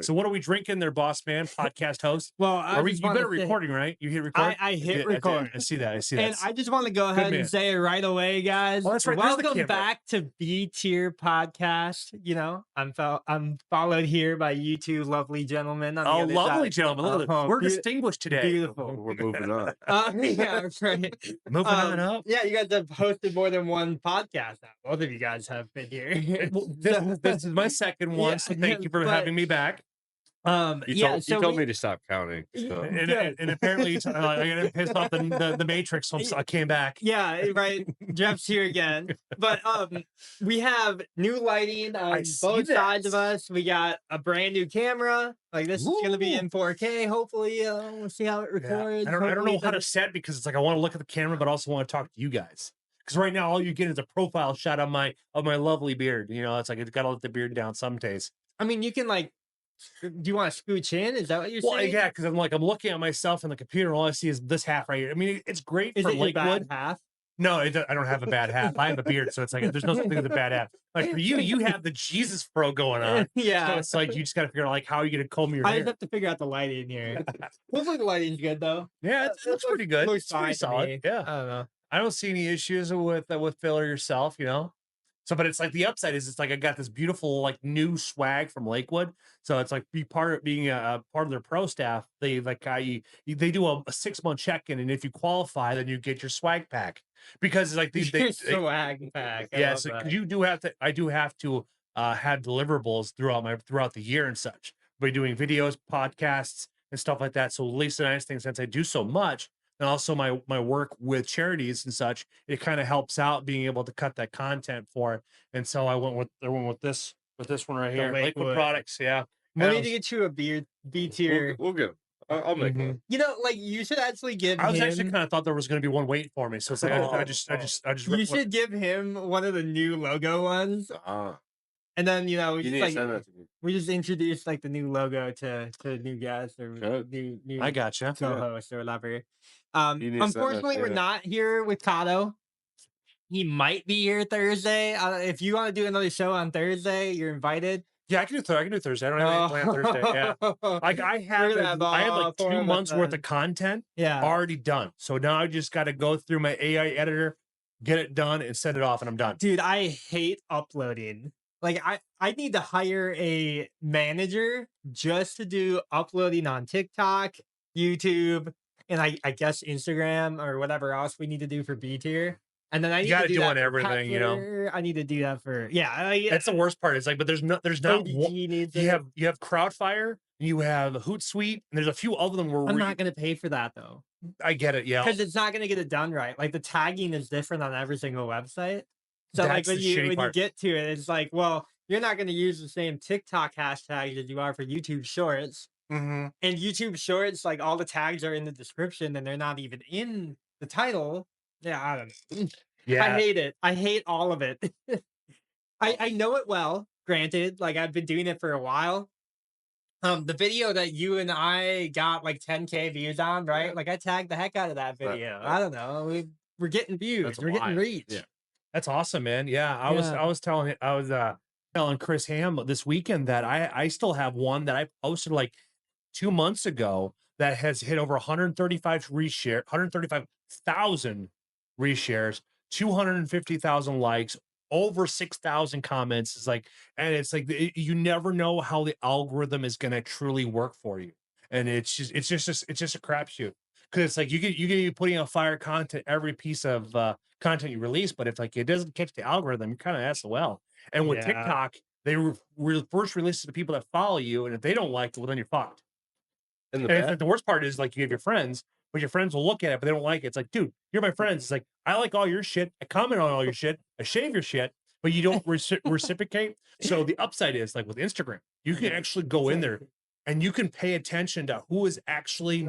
So what are we drinking there, boss man, podcast host? Well, you better recording, right? You hit record? I hit record. I see that. I see that. And I just want to go ahead and say it right away, guys. Oh, that's right. Welcome back to B Tier Podcast. You know, I'm followed here by you two lovely gentlemen. On the other lovely side. gentlemen. Look at it. We're distinguished today. Beautiful. We're moving on. Yeah, right. Moving on up. Yeah, you guys have hosted more than one podcast now. Both of you guys have been here. This is my second one, so thank you for having me back. You told me to stop counting. So. And apparently I got pissed off the Matrix, so I came back. Yeah, right. Jeff's here again. But we have new lighting on both sides of us. We got a brand new camera. Like this is gonna be in 4K. Hopefully, we'll see how it records. Yeah. I don't know how to set because it's like I want to look at the camera, but also want to talk to you guys. Because right now all you get is a profile shot of my lovely beard. You know, it's like it's got to let the beard down some days. I mean, you can like. Do you want to scooch in? Is that what you're saying? Well, yeah, because I'm looking at myself in the computer, and all I see is this half right here. I mean, it's great for Lakewood. Half? No, I don't have a bad half. I have a beard, so it's like there's no such thing as a bad half. Like for you have the Jesus fro going on. Yeah, so it's like you just got to figure out like how are you gonna comb your hair. I just have to figure out the lighting here. Hopefully the lighting's good though. Yeah, it looks pretty good. Looks pretty solid. Yeah, I don't know. I don't see any issues with Phil or yourself. You know. So, but it's like the upside is it's like I got this beautiful like new swag from Lakewood. So it's like being a part of their pro staff. They like they do a 6-month check-in, and if you qualify, then you get your swag pack because like these swag pack. Yeah, so you do have to. I do have to have deliverables throughout the year and such. By doing videos, podcasts, and stuff like that. So at least the nice thing, since I do so much. And also my work with charities and such, it kind of helps out being able to cut that content for it. And so I went with this one right here, Lakewood products. Yeah, we need to get you a B tier. We'll go. I'll make one. You know, like you should actually give. I was actually kind of thought there was going to be one waiting for me, so it's like I just. You should give him one of the new logo ones. And then we just introduced like the new logo to new guests or new I gotcha co-hosts or whatever. Unfortunately, we're not here with Kato. He might be here Thursday. If you want to do another show on Thursday, you're invited. Yeah, I can do Thursday. I don't have anything planned Thursday. Yeah, like I have like 2 months worth of content already done. So now I just got to go through my AI editor, get it done, and send it off, and I'm done. Dude, I hate uploading. Like I need to hire a manager just to do uploading on TikTok, YouTube, and I guess Instagram or whatever else we need to do for B tier. And then I need to do that everything, you know. I need to do that for That's the worst part. It's like, but there's not one. You have Crowdfire, you have Hootsuite, and there's a few other them where I'm not going to pay for that though. I get it, yeah, because it's not going to get it done right. Like the tagging is different on every single website. So like when you get to it, it's like, well, you're not going to use the same TikTok hashtags as you are for YouTube Shorts. And YouTube Shorts, like all the tags are in the description and they're not even in the title. Yeah, I don't know. Yeah, I hate it. I hate all of it. I know it well. Granted, like I've been doing it for a while. The video that you and I got like 10K views on, right? Like I tagged the heck out of that video. I don't know. We're getting views. We're getting reach. Yeah. That's awesome, man. Yeah, I was telling Chris Ham this weekend that I still have one that I posted like 2 months ago that has hit over 135,000 reshares, 250,000 likes, over 6,000 comments. It's like, and it's like you never know how the algorithm is going to truly work for you, and it's just a crapshoot. Because it's like you can be putting out fire content every piece of content you release, but if like it doesn't catch the algorithm, you're kind of SOL. And with TikTok, they first release to the people that follow you, and if they don't like it, well, then you're fucked. And the worst part is like you have your friends, but your friends will look at it, but they don't like it. It's like, dude, you're my friends. It's like I like all your shit, I comment on all your shit, I shave your shit, but you don't reciprocate. So the upside is like with Instagram, you can actually go in there and you can pay attention to who is actually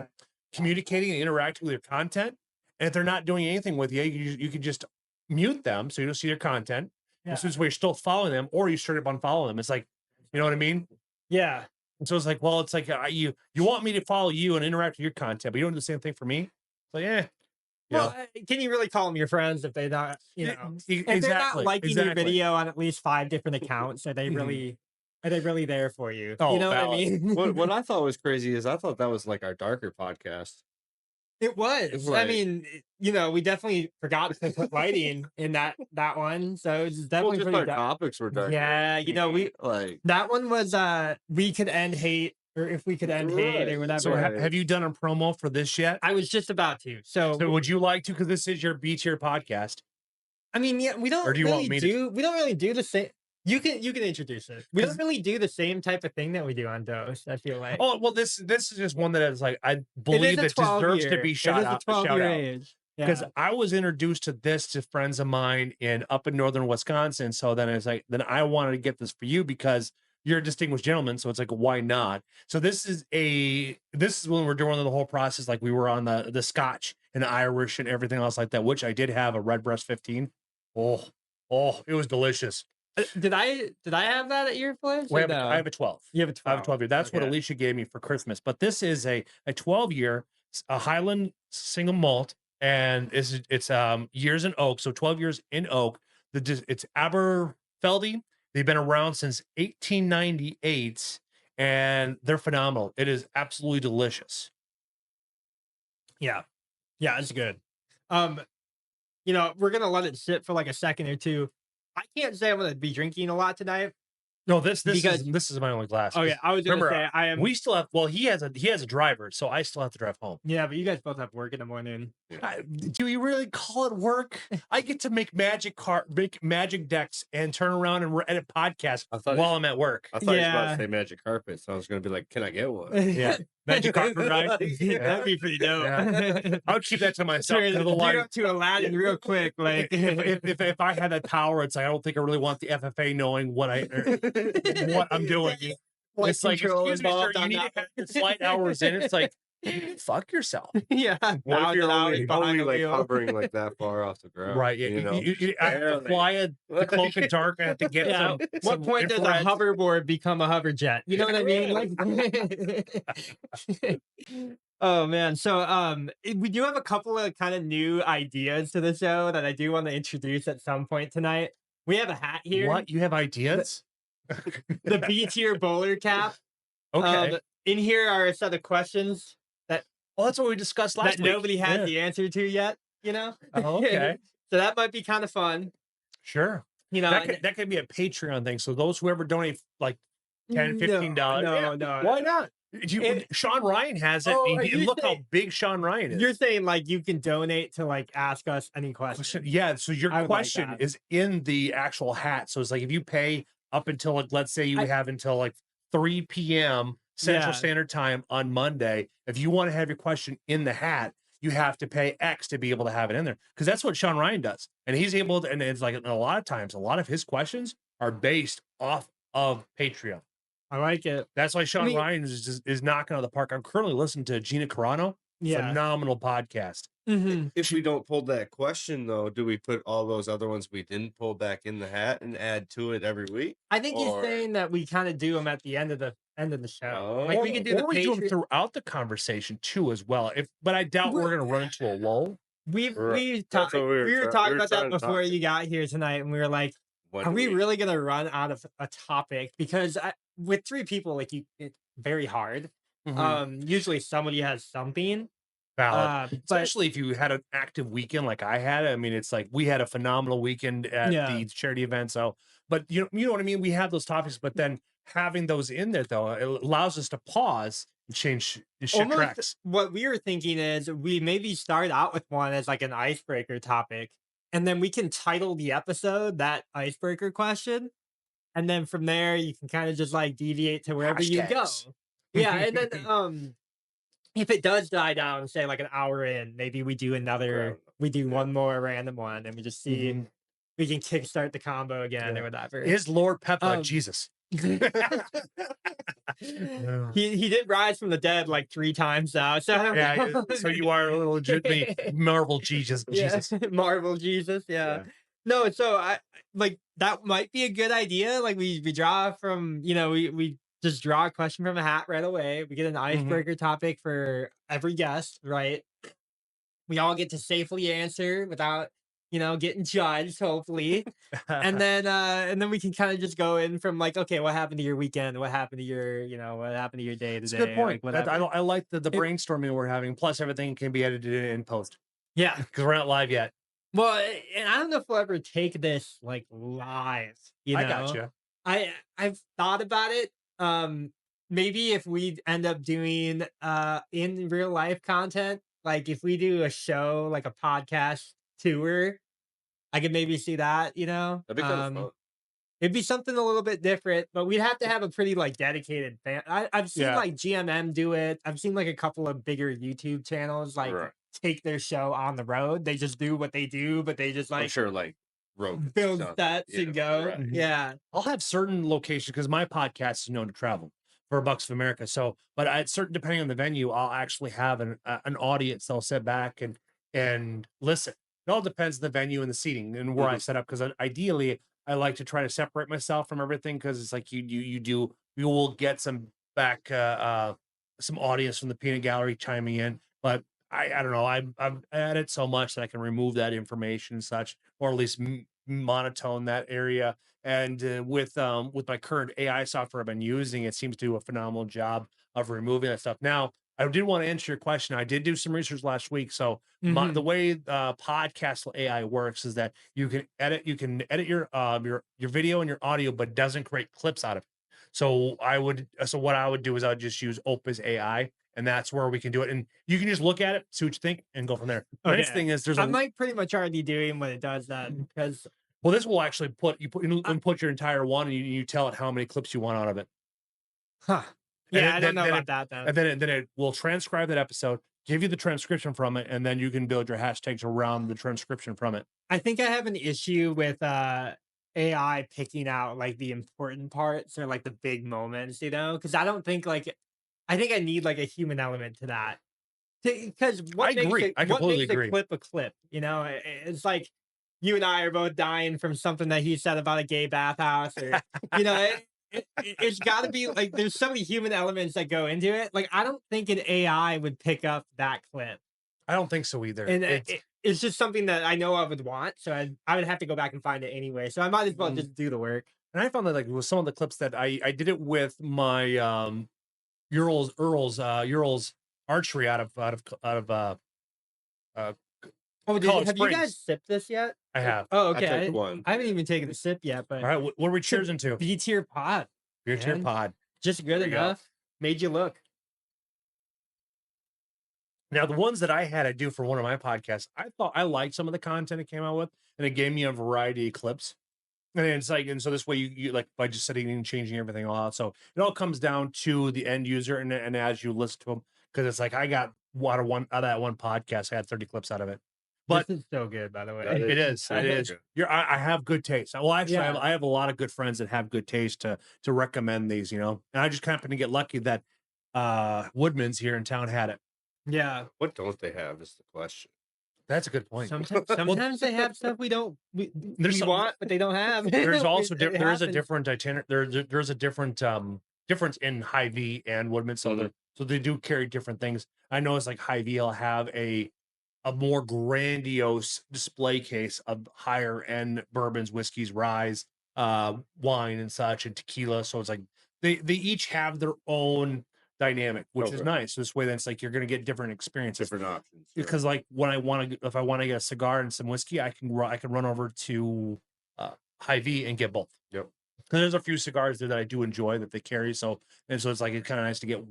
communicating and interacting with your content. And if they're not doing anything with you, you can just mute them so you don't see their content. This is where you're still following them, or you straight up unfollow them. It's like, you know what I mean? Yeah. And so it's like, well, it's like you want me to follow you and interact with your content, but you don't do the same thing for me. So yeah. Well, can you really call them your friends if they're not, if they're not liking your video on at least 5 different accounts? Are they really Are they really there for you? Oh, You know valid. what I mean? What I thought was crazy is I thought that was like our darker podcast. It was. I mean, we definitely forgot to put lighting in that one, so it's definitely just pretty our topics were darker. Yeah, we like that one was we could end hate, or if we could end hate, or whatever. So have you done a promo for this yet? I was just about to. So would you like to? Because this is your B tier podcast. I mean, yeah, we don't Or do you want really me do we don't really do the same. You can introduce it. We don't really do the same type of thing that we do on Dose, I feel like. Oh well, this is just one that is like I believe it deserves to be shout out. Because I was introduced to this to friends of mine up in northern Wisconsin. So then it's like, then I wanted to get this for you because you're a distinguished gentleman. So it's like, why not? So this is when we're doing the whole process. Like we were on the Scotch and Irish and everything else like that, which I did have a Redbreast 15. Oh, it was delicious. Did I have that at your place? I have a 12. You have a 12. I have a 12 year. That's what Alicia gave me for Christmas. But this is a 12 year, a Highland single malt, and it's years in oak. So 12 years in oak. It's Aberfeldy. They've been around since 1898, and they're phenomenal. It is absolutely delicious. Yeah, it's good. We're gonna let it sit for like a second or two. I can't say I'm gonna be drinking a lot tonight. No, this is my only glass. Oh yeah, I was gonna say I am. We still have. Well, he has a driver, so I still have to drive home. Yeah, but you guys both have work in the morning. Do you really call it work? I get to make magic decks and turn around and edit podcasts while I'm at work. I thought you were about to say magic carpet, so I was gonna be like, "Can I get one?" Yeah, magic carpet ride. That'd be pretty dope. Yeah. I would keep that to myself. Up to Aladdin real quick. Like if I had that power, it's like I don't think I really want the FFA knowing what I'm doing. It's like, excuse me, sir, you need to have the flight hours in. It's like, fuck yourself. Yeah. What if you're only like hovering like that far off the ground? Right. I have to fly the cloak and dark. I have to get some. What point does a hoverboard become a hover jet? You know what I mean? Like, oh man. So we do have a couple of kind of new ideas to the show that I do want to introduce at some point tonight. We have a hat here. What? You have ideas? The B tier bowler cap. Okay. In here are a set of questions that that's what we discussed last week. Nobody had the answer to yet. Oh, okay. So that might be kind of fun. Sure. That could be a Patreon thing. So those who ever donate like $10, $15. No. Why not? Sean Ryan has it. Look how big Sean Ryan is. You're saying like you can donate to like ask us any question. Yeah. So your question is in the actual hat. So it's like if you pay up until like, let's say you have until like 3 p.m. Central Standard Time on Monday. If you want to have your question in the hat, you have to pay X to be able to have it in there. Because that's what Sean Ryan does. And he's able to, and it's like a lot of times, a lot of his questions are based off of Patreon. I like it. That's why Sean Ryan is knocking out of the park. I'm currently listening to Gina Carano. Phenomenal podcast. Mm-hmm. If we don't pull that question, though, do we put all those other ones we didn't pull back in the hat and add to it every week? I think he's saying that we kind of do them at the end of the show. Like we can do we do them throughout the conversation too, as well. But I doubt we're going to run into a lull. We were talking about that before you got here tonight, and we were like, "Are we really going to run out of a topic?" Because with 3 people, like it's very hard. Mm-hmm. Usually somebody has something. Valid. Especially if you had an active weekend like I had. I mean, it's like we had a phenomenal weekend at the charity event. So, but you know what I mean? We have those topics, but then having those in there, though, it allows us to pause and change tracks. What we were thinking is we maybe start out with one as like an icebreaker topic, and then we can title the episode that icebreaker question. And then from there, you can kind of just like deviate to wherever you go. Yeah. And then, if it does die down, say like an hour in, maybe we do one more random one, and we just see if we can kickstart the combo again or whatever. Is Lord Peppa Jesus? He did rise from the dead like 3 times now. So so you are a little legitimately Marvel Jesus. Marvel Jesus. Yeah. No, so I like that might be a good idea. Like we draw from, we just draw a question from a hat right away. We get an icebreaker topic for every guest, right? We all get to safely answer without, getting judged, hopefully. And then we can kind of just go in from like, okay, what happened to your weekend? What happened to what happened to your day It's a good today? point. Like whatever. I like the It- brainstorming we're having. Plus, everything can be edited in post yeah. because we're not live yet. Well, and I don't know if we'll ever take this like live, I got you. I've thought about it. Maybe if we end up doing in real life content, like if we do a show, like a podcast tour, I could maybe see that, That'd be kind of fun. It'd be something a little bit different, but we'd have to have a pretty like dedicated fan. I've seen Yeah. like GMM do it. I've seen like a couple of bigger YouTube channels like Right. take their show on the road. They just do what they do, but they just I'm like sure like Rogan's build done sets that, and go. right. Yeah. I'll have certain locations because my podcast is known to travel for Bucks of America. So, but at certain depending on the venue, I'll actually have an audience that'll sit back and listen. It all depends on the venue and the seating and where I set up. Because ideally, I like to try to separate myself from everything because it's like you will get some audience from the peanut gallery chiming in, but I don't know. I've added so much that I can remove that information and such, or at least monotone that area. And with my current AI software I've been using, it seems to do a phenomenal job of removing that stuff. Now, I did want to answer your question. I did do some research last week. So the way podcast AI works is that you can edit your video and your audio, but doesn't create clips out of it. So what I would do is I would just use Opus AI, and that's where we can do it. And you can just look at it, see what you think, and go from there. The nice thing is I'm like pretty much already doing when it does that because well, this will actually put your entire one, and you tell it how many clips you want out of it. huh. And Yeah, I don't know about that though. And then it will transcribe that episode, give you the transcription from it, and then you can build your hashtags around the transcription from it. I think I have an issue with AI picking out like the important parts or like the big moments, because I don't think like I think I need like a human element to that. Because I agree. I what completely makes a agree. clip a clip? It's like you and I are both dying from something that he said about a gay bathhouse, or it's got to be like there's so many human elements that go into it. Like I don't think an AI would pick up that clip, I don't think so either. and it's just something that I know I would want. So I would have to go back and find it anyway. So I might as well just do the work. And I found that like with some of the clips that I did it with my Ural's archery out of uh Oh, College have you guys Springs. sipped this yet? I have. Oh, I okay. took one. I haven't even taken a sip yet, but All right, what are we cheers into? B tier pod. Beer tier man. pod. Just good There you go. enough. Made you look. Now, the ones that I had to do for one of my podcasts, I thought I liked some of the content it came out with, and it gave me a variety of clips. And it's like, and so this way you like by just setting and changing everything all out. So it all comes down to the end user, and as you listen to them, because it's like I got out of that one podcast, I had 30 clips out of it. But this is so good, by the way. That it is. so It is. good. I have good taste. Well, actually, Yeah. I have a lot of good friends that have good taste to recommend these. And I just happened to get lucky that Woodman's here in town had it. Yeah. What don't they have is the question. That's a good point. Sometimes they have stuff we want, but they don't have. There's also It there is a happens. different there's a different difference in Hy-Vee and Woodman. So they do carry different things. I know it's like Hy-Vee will have a more grandiose display case of higher end bourbons, whiskeys, ryes, wine and such, and tequila. So it's like they each have their own dynamic, which is nice. This way, then it's like you're going to get different experiences, Different options. because like when if I want to get a cigar and some whiskey, I can run over to Hy-Vee and get both. Yep. Because there's a few cigars there that I do enjoy that they carry. So it's like it's kind of nice to get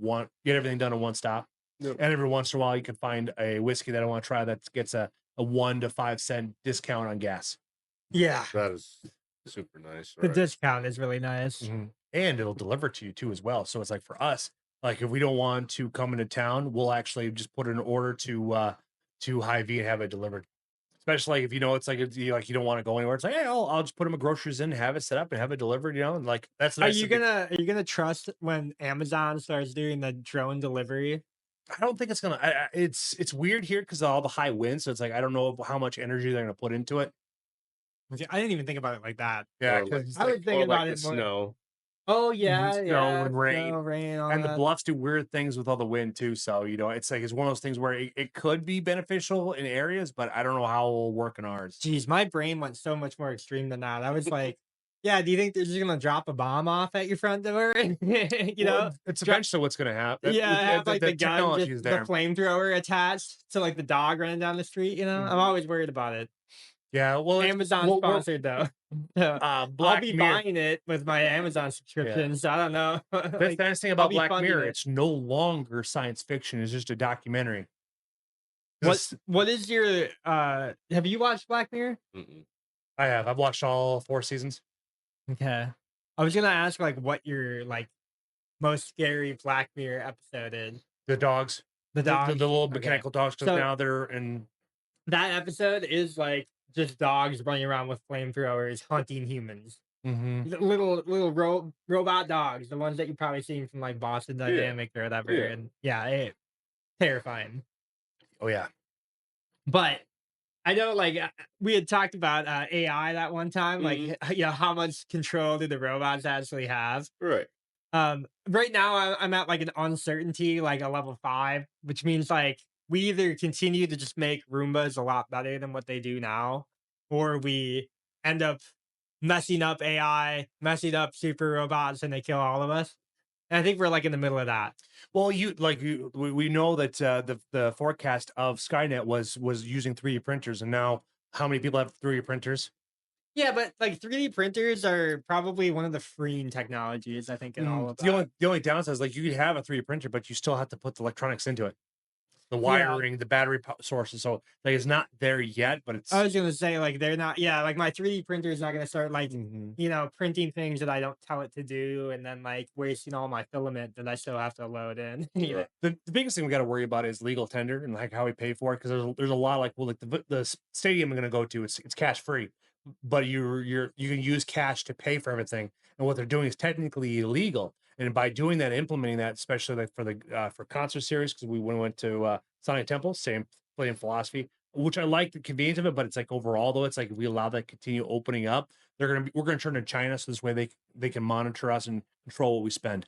everything done in one stop. Yep. And every once in a while, you can find a whiskey that I want to try that gets a 1 to 5 cent discount on gas. Yeah. That is super nice. The Right? discount is really nice. And it'll deliver to you too as well. So it's like for us, like if we don't want to come into town, we'll actually just put an order to Hy-Vee and have it delivered. Especially like if it's like you don't want to go anywhere. It's like, hey, I'll just put my groceries in, have it set up, and have it delivered. And like that's Are you gonna trust when Amazon starts doing the drone delivery? I don't think it's gonna. It's weird here because of all the high winds. So it's like I don't know how much energy they're gonna put into it. I didn't even think about it like that. Yeah, Or like, I was thinking about the it more. snow. Oh yeah, snow yeah, and rain. snow, rain, all And the that. bluffs do weird things with all the wind too. So, it's like it's one of those things where it could be beneficial in areas, but I don't know how it will work in ours. Jeez, my brain went so much more extreme than that. I was like, yeah, do you think they're just gonna drop a bomb off at your front door? you Well, know, it's drop, eventually what's going to happen. yeah, have like The the gun, technology just is the there. flamethrower attached to like the dog running down the street. I'm Mhm. always worried about it. Yeah. Well, Amazon we're sponsored though. So, I'll Black be Mirror. buying it with my Amazon Yeah. subscription, so I don't know. That's like, the nice thing I'll about be Black funding Mirror. it. It's no longer science fiction. It's just a documentary. What This what is your have you watched Black Mirror? Mm-mm. I have. I've watched all 4 seasons. Okay. I was gonna ask like what your like most scary Black Mirror episode is. The dogs, The the dogs? little Okay. mechanical dogs, because So now they're in. that episode is like just dogs running around with flamethrowers hunting humans. Mhm. Little robot dogs, the ones that you've probably seen from like Boston Yeah. Dynamic or whatever. Yeah. And yeah, terrifying. Oh yeah. But I know like we had talked about AI that one time, like Mhm. how much control do the robots actually have? Right. Right now I'm at like an uncertainty, like a level 5, which means like we either continue to just make Roombas a lot better than what they do now, or we end up messing up AI, messing up super robots, and they kill all of us. And I think we're like in the middle of that. Well, we know that the forecast of Skynet was using 3D printers, and now how many people have 3D printers? Yeah, but like 3D printers are probably one of the freeing technologies, I think, in all of that. The only downside is like you could have a 3D printer, but you still have to put the electronics into it, the Yeah, wiring, the battery sources. So like it's not there yet, but I it's. was gonna say like they're not. Yeah, like my 3D printer is not gonna start like Mhm. printing things that I don't tell it to do, and then like wasting all my filament that I still have to load in. Right. The biggest thing we got to worry about is legal tender and like how we pay for it, because there's a lot, like, well, like the stadium I'm going to go to, it's cash free, but you can use cash to pay for everything, and what they're doing is technically illegal. And by doing that, implementing that, especially like for the for concert series, because we went to Sonic Temple, same playing philosophy, which I like the convenience of it, but it's like overall though, it's like if we allow that to continue opening up, we're gonna turn to China, so this way they can monitor us and control what we spend.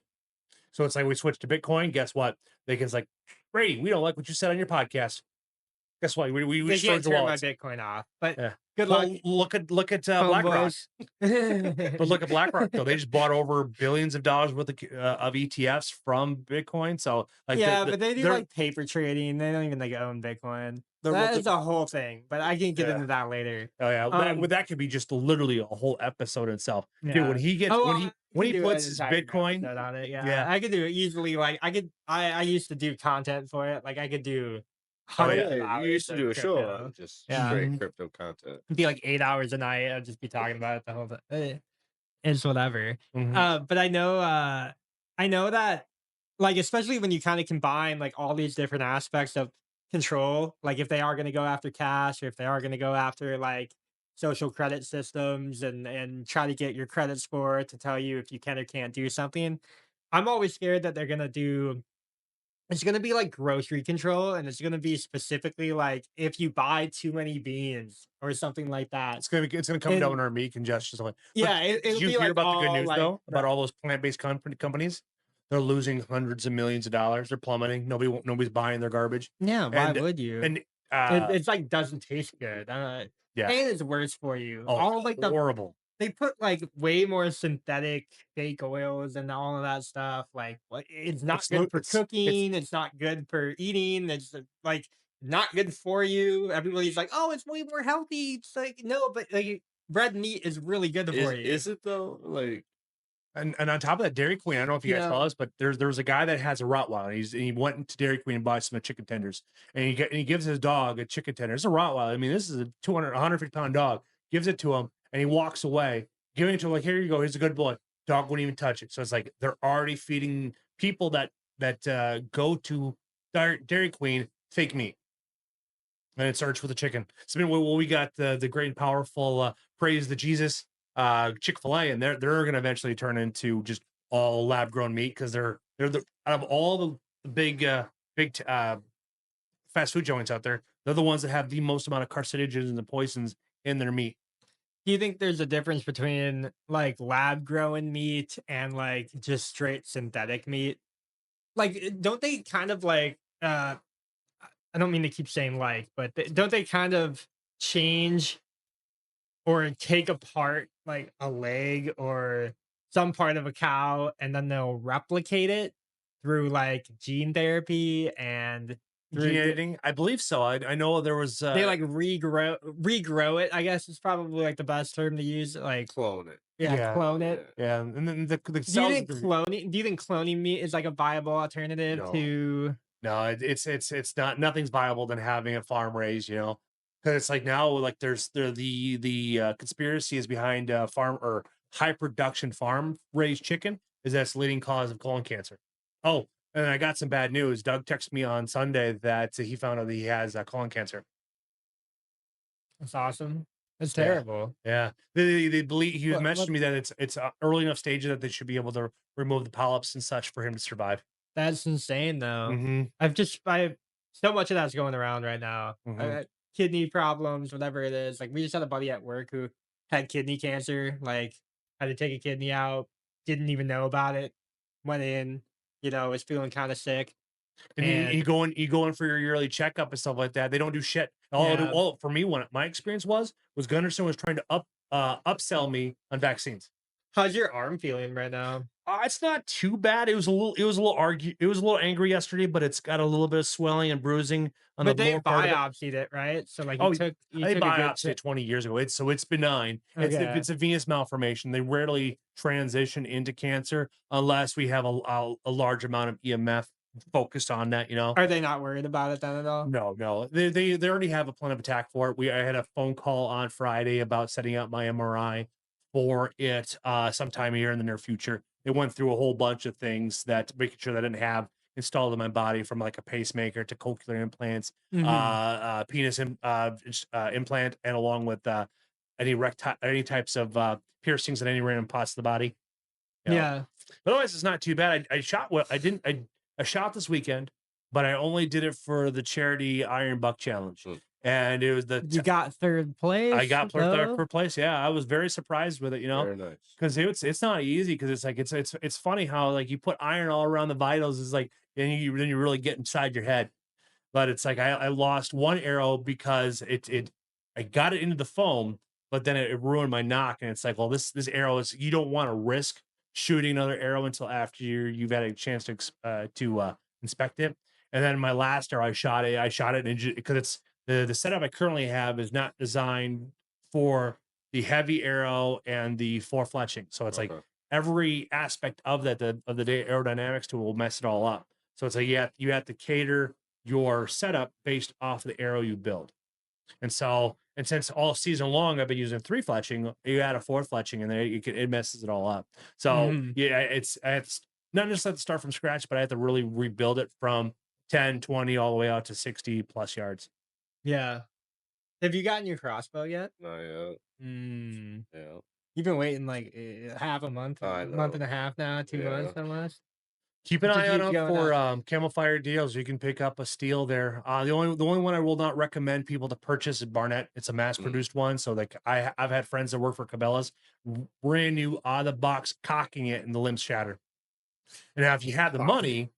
So it's like we switch to Bitcoin. Guess what? They can like, Brady, we don't like what you said on your podcast. Guess what? We They can't storage the turn my wallets. Bitcoin off, but Yeah. good luck, Well, look at BlackRock. homeboys. But look at BlackRock though. They just bought over billions of dollars worth of ETFs from Bitcoin. So like Yeah, but they do they're like paper trading. They don't even like own Bitcoin. well, That is a whole thing, but I can get yeah. into that later. Oh yeah, Um, that could be just literally a whole episode itself, dude. yeah. Oh, well, we When can he do an puts his entire Bitcoin, episode on it. Yeah, yeah, I could do it easily. Like I used to do content for it. Like I could do oh Oh yeah, hundreds yeah. of You hours used to of do a show crypto. on just Yeah, straight Mhm. crypto content. it'd be like 8 hours a night. I'd just be talking about it the whole time. It's whatever. Mhm. But I know that like especially when you kind of combine like all these different aspects of control, like if they are going to go after cash or if they are going to go after like social credit systems and try to get your credit score to tell you if you can or can't do something. I'm always scared that they're going to do it's going to be like grocery control and it's going to be specifically like if you buy too many beans or something like that. It's gonna come down And on our meat congestion. Stuff like. But yeah, did it'll you be hear like about the good all news like though about all those plant-based companies? They're losing hundreds of millions of dollars. They're plummeting. Nobody's buying their garbage, yeah, why and would you? and uh It's like doesn't taste good. yeah. And it's worse for you. Oh, All like horrible. they put like way more synthetic fake oils and all of that stuff. Like what it's not good for It's cooking, it's not good for eating, it's like not good for you. Everybody's like, "Oh, it's way more healthy." It's like, "No, but like red meat is really good for you." Is it though? Like and on top of that, Dairy Queen. I don't know if you You guys saw know? this, but there was a guy that has a Rottweiler. He went into Dairy Queen and bought some chicken tenders, and he gives his dog a chicken tender. It's a Rottweiler. I mean, this is a 150 pound dog. Gives it to him, and he walks away, giving it to him like, "Here you go. Here's a good boy." Dog wouldn't even touch it. So it's like they're already feeding people that go to Dairy Queen fake meat. And it starts with the chicken. So we got the great and powerful praise the Jesus Chick-fil-A, and they're going to eventually turn into just all lab grown meat, because they're the out of all the big fast food joints out there, they're the ones that have the most amount of carcinogens and the poisons in their meat. Do you think there's a difference between like lab grown meat and like just straight synthetic meat? Like, don't they kind of like I don't mean to keep saying like, but don't they kind of change or take apart like a leg or some part of a cow and then they'll replicate it through like gene therapy and Gene through editing? I believe so. I know there was, they like regrow it, I guess is probably like the best term to use. Like Clone it. yeah, yeah, clone Yeah. it. yeah, and then the cells Do you think cloning meat is like a viable alternative no. to No, it's not nothing's viable than having a farm raised, you know, because it's like now like the conspiracy is behind farm or high production farm raised chicken is that's the leading cause of colon cancer. Oh, and I got some bad news. Doug texted me on Sunday that he found out that he has colon cancer. that's awesome. That's Yeah, terrible. yeah. They believe he was What mentioned to me that it's early enough stage that they should be able to remove the polyps and such for him to survive. that's insane though. Hmm. I so much of that's going around right now. Hmm. Kidney problems, whatever it is. Like we just had a buddy at work who had kidney cancer, like had to take a kidney out, didn't even know about it, went in, was feeling kind of sick. And And you go in for your yearly checkup and stuff like that. They don't do shit. yeah. All for me, what my experience was Gunderson was trying to upsell me on vaccines. How's your arm feeling right now? It's not too bad. It was a little angry yesterday, but it's got a little bit of swelling and bruising on the But they lower part of it. biopsied it, right? So like Oh, you I took a good biopsied it 20 years ago. It's benign. It's if okay. it's a venous malformation, they rarely transition into cancer unless we have a large amount of EMF focused on that, you know. Are they not worried about it then at all? No, no. They already have a plan of attack for it. I had a phone call on Friday about setting up my MRI for it sometime here in the near future. It went through a whole bunch of things that making sure that I didn't have installed in my body from like a pacemaker to cochlear implants, Hmm. implant, and along with any types of piercings in any random parts of the body. You know, Yeah. but otherwise, it's not too bad. I shot what I didn't. I shot this weekend, but I only did it for the charity Iron Buck Challenge, Mm. and it was You got third I place got though. third place. Yeah, I was very surprised with it. You know, Very nice. because it's not easy because it's like it's funny how like you put iron all around the vitals is like and then you really get inside your head. But it's like I lost one arrow because I got it into the foam, but then it ruined my nock. And it's like, well, this arrow is you don't want to risk shooting another arrow until after you've had a chance to inspect it. And then my last arrow, I shot it because it's the setup I currently have is not designed for the heavy arrow and the four fletching. So it's like Okay. every aspect of of the aerodynamics tool will mess it all up. So it's like you have to cater your setup based off of the arrow you build. And since all season long I've been using three fletching, you add a fourth fletching in there, it messes it all up. So Hmm. yeah, it's not just have to start from scratch, but I have to really rebuild it from 10, 20, all the way out to 60 plus yards. Yeah. Have you gotten your crossbow yet? Not yet. Mm. Yeah. You've been waiting like half a I month know. and a half now, 2 months Yeah. almost. Keep an Just eye keep out going for up. Camel Fire deals. You can pick up a steel there. The only one I will not recommend people to purchase is Barnett. It's a mass Mm. produced one. So like I've had friends that work for Cabela's, brand new out of the box, cocking it, and the limbs shatter. And now if you have the Wow. money,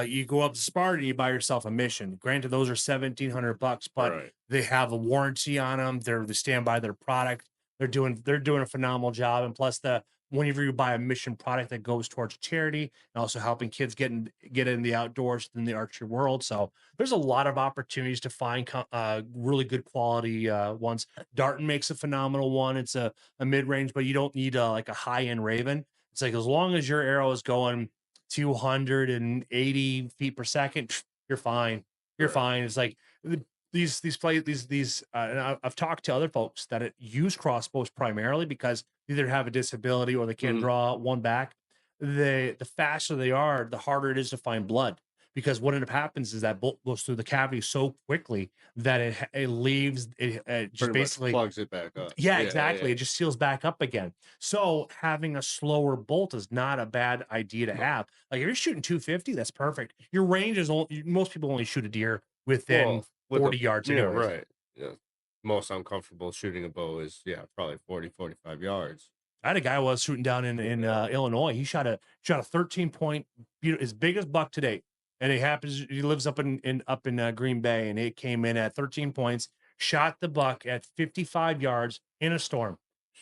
you go up to Sparta and you buy yourself a mission. Granted, those are $1,700, but Right. they have a warranty on them. They stand by their product. They're doing a phenomenal job. And plus whenever you buy a mission product that goes towards charity and also helping kids get in the outdoors in the archery world. So there's a lot of opportunities to find really good quality ones. Darton makes a phenomenal one. It's a mid-range, but you don't need like a high-end Raven. It's like as long as your arrow is going 280 feet per second, you're fine. You're Right. fine. It's like and I've talked to other folks that use crossbows primarily because they either have a disability or they can't Mhm. draw one back. The faster they are, the harder it is to find blood because what ended up happens is that bolt goes through the cavity so quickly that it leaves it just Pretty much basically plugs it back up. yeah, Yeah. exactly. Yeah. It just seals back up again. So having a slower bolt is not a bad idea to No. have. Like if you're shooting 250, that's perfect. Your range is only most people only shoot a deer within Well, with 40 yards, yeah, anyways. right. Yeah. most uncomfortable shooting a bow is probably 40, 45 yards. I had a guy who was shooting down in Illinois. He shot a 13 point, his biggest buck to date, and he lives up in Green Bay, and it came in at 13 points. Shot the buck at 55 yards in a storm.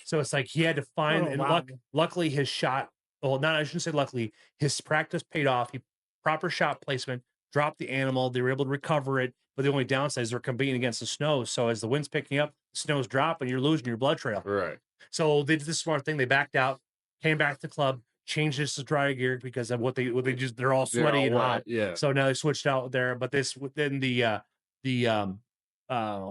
So it's like he had to find, Oh, and wow. luckily his shot. Well, not I shouldn't say luckily. His practice paid off. He proper shot placement, dropped the animal. They were able to recover it, but the only downside is they're competing against the snow. So as the wind's picking up, the snow's dropping, you're losing your blood trail. Right. So they did the smart thing. They backed out, came back to the club, changed this to dry gear because of what they just they're all They're sweaty all and wet, hot. yeah. So now they switched out there. But this within the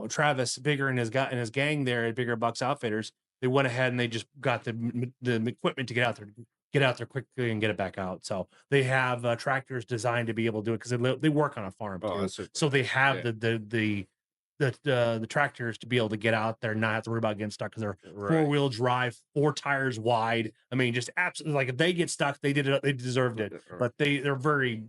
Travis Bigger and his gang there at Bigger Bucks Outfitters, they went ahead and they just got the equipment to get out there quickly and get it back out. So they have tractors designed to be able to do it because they work on a farm too. So they have the tractors to be able to get out there and not have to worry about getting stuck because they're four-wheel drive, 4 tires wide. I mean, just absolutely, like if they get stuck, they did it, they deserved it. But they're very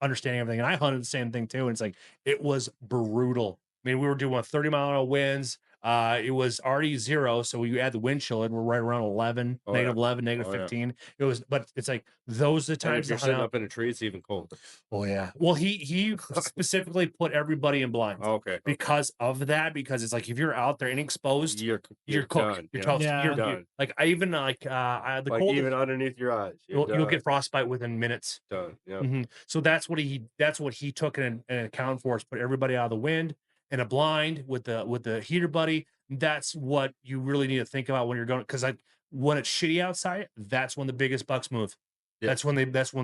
understanding everything. And I hunted the same thing too. And it's like it was brutal. I mean, we were doing 30-mile winds. It was already 0, so you add the wind chill, and we're right around 11, negative 11, negative 15. It was, but it's like those are the times. And if you're sitting up in a tree, it's even colder. Oh yeah. Well, he specifically put everybody in blinds. Okay. Because of that, because it's like if you're out there and exposed, you're cooked. done. You're toast. Yeah. You're done. like I even like the coldest, even underneath your eyes, you'll get frostbite within minutes. Done. Yeah. So that's what he took in account for, is put everybody out of the wind and a blind with the heater buddy. That's what you really need to think about when you're going, because like when it's shitty outside, that's when the biggest bucks move. Yeah. That's when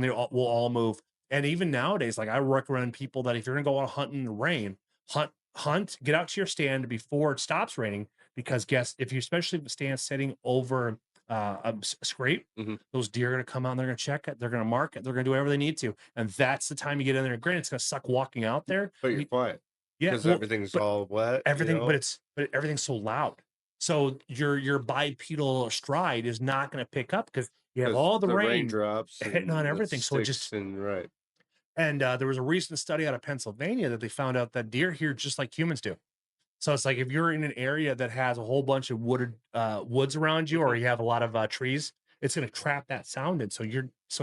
they will all move. And even nowadays, like I recommend people that if you're gonna go out hunting in the rain, hunt, get out to your stand before it stops raining, because if you especially stand sitting over a scrape, those deer are gonna come out and they're gonna check it, they're gonna mark it, they're gonna do whatever they need to, and that's the time you get in there. Granted, it's gonna suck walking out there, but you're quiet. Yeah, because everything's all wet. Everything, but everything's so loud. So your bipedal stride is not going to pick up because you have all the raindrops hitting on everything. So it just right. And there was a recent study out of Pennsylvania that they found out that deer hear just like humans do. So it's like if you're in an area that has a whole bunch of woods around you, or you have a lot of trees, it's going to trap that sound in. So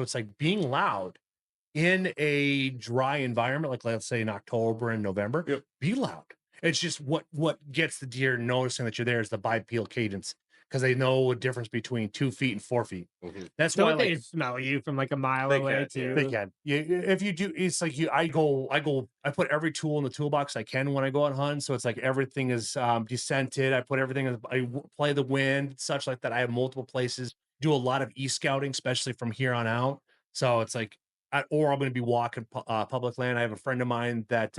it's like being loud in a dry environment, like let's say in October and November. Be loud. It's just what gets the deer noticing that you're there is the bipedal cadence, because they know a difference between 2 feet and 4 feet. That's why they smell you from like a mile away too. They can. Yeah, if you do, it's like I put every tool in the toolbox I can when I go out hunting. So it's like everything is descented. I put everything. I play the wind, such like that. I have multiple places. Do a lot of e-scouting, especially from here on out. So it's like, or I'm going to be walking public land. I have a friend of mine that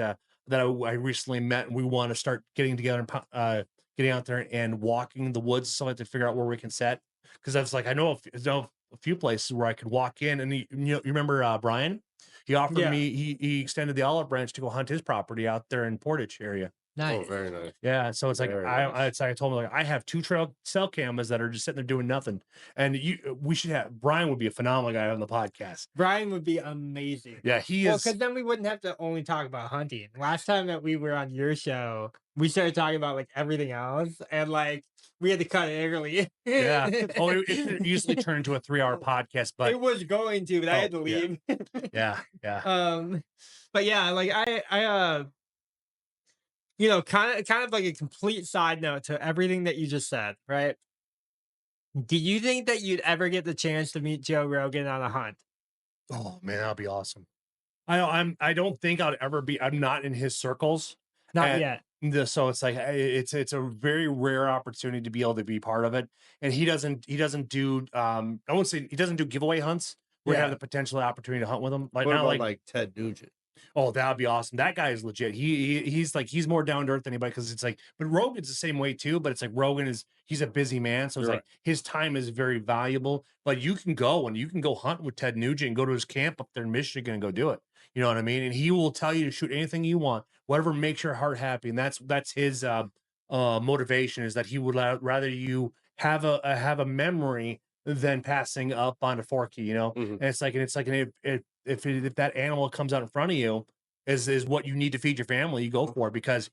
I recently met, and we want to start getting together and getting out there and walking the woods, so I have to figure out where we can set. Because I was like, I know a few places where I could walk in, and you remember Brian? He offered me, he extended the olive branch to go hunt his property out there in Portage area. Nice. Oh, very nice. Yeah, so it's like I told him, like, I have 2 trail cell cameras that are just sitting there doing nothing, and we should have Brian would be a phenomenal guy on the podcast. Brian would be amazing. Yeah, he is. Because then we wouldn't have to only talk about hunting. Last time that we were on your show, we started talking about like everything else, and like we had to cut it early. Yeah. Oh, it usually turned into a 3-hour podcast, but it was going to, but I had to leave. Yeah. But yeah, like I kind of like a complete side note to everything that you just said, right? Do you think that you'd ever get the chance to meet Joe Rogan on a hunt? Oh man, that'd be awesome. I don't think I'd ever be. I'm not in his circles. Not yet. So it's like it's a very rare opportunity to be able to be part of it. And he doesn't do I won't say he doesn't do giveaway hunts where you have the potential opportunity to hunt with him. Like what not about like Ted Nugent? Oh, that would be awesome. That guy is legit. He's more down to earth than anybody, because it's like, but Rogan's the same way too. But it's like he's a busy man, so it's like his time is very valuable. But you can go hunt with Ted Nugent and go to his camp up there in Michigan and go do it. You know what I mean? And he will tell you to shoot anything you want, whatever makes your heart happy. And that's his motivation, is that he would rather you have a memory than passing up on a forky. You know, and it's like if that animal comes out in front of you is what you need to feed your family, you go for it, because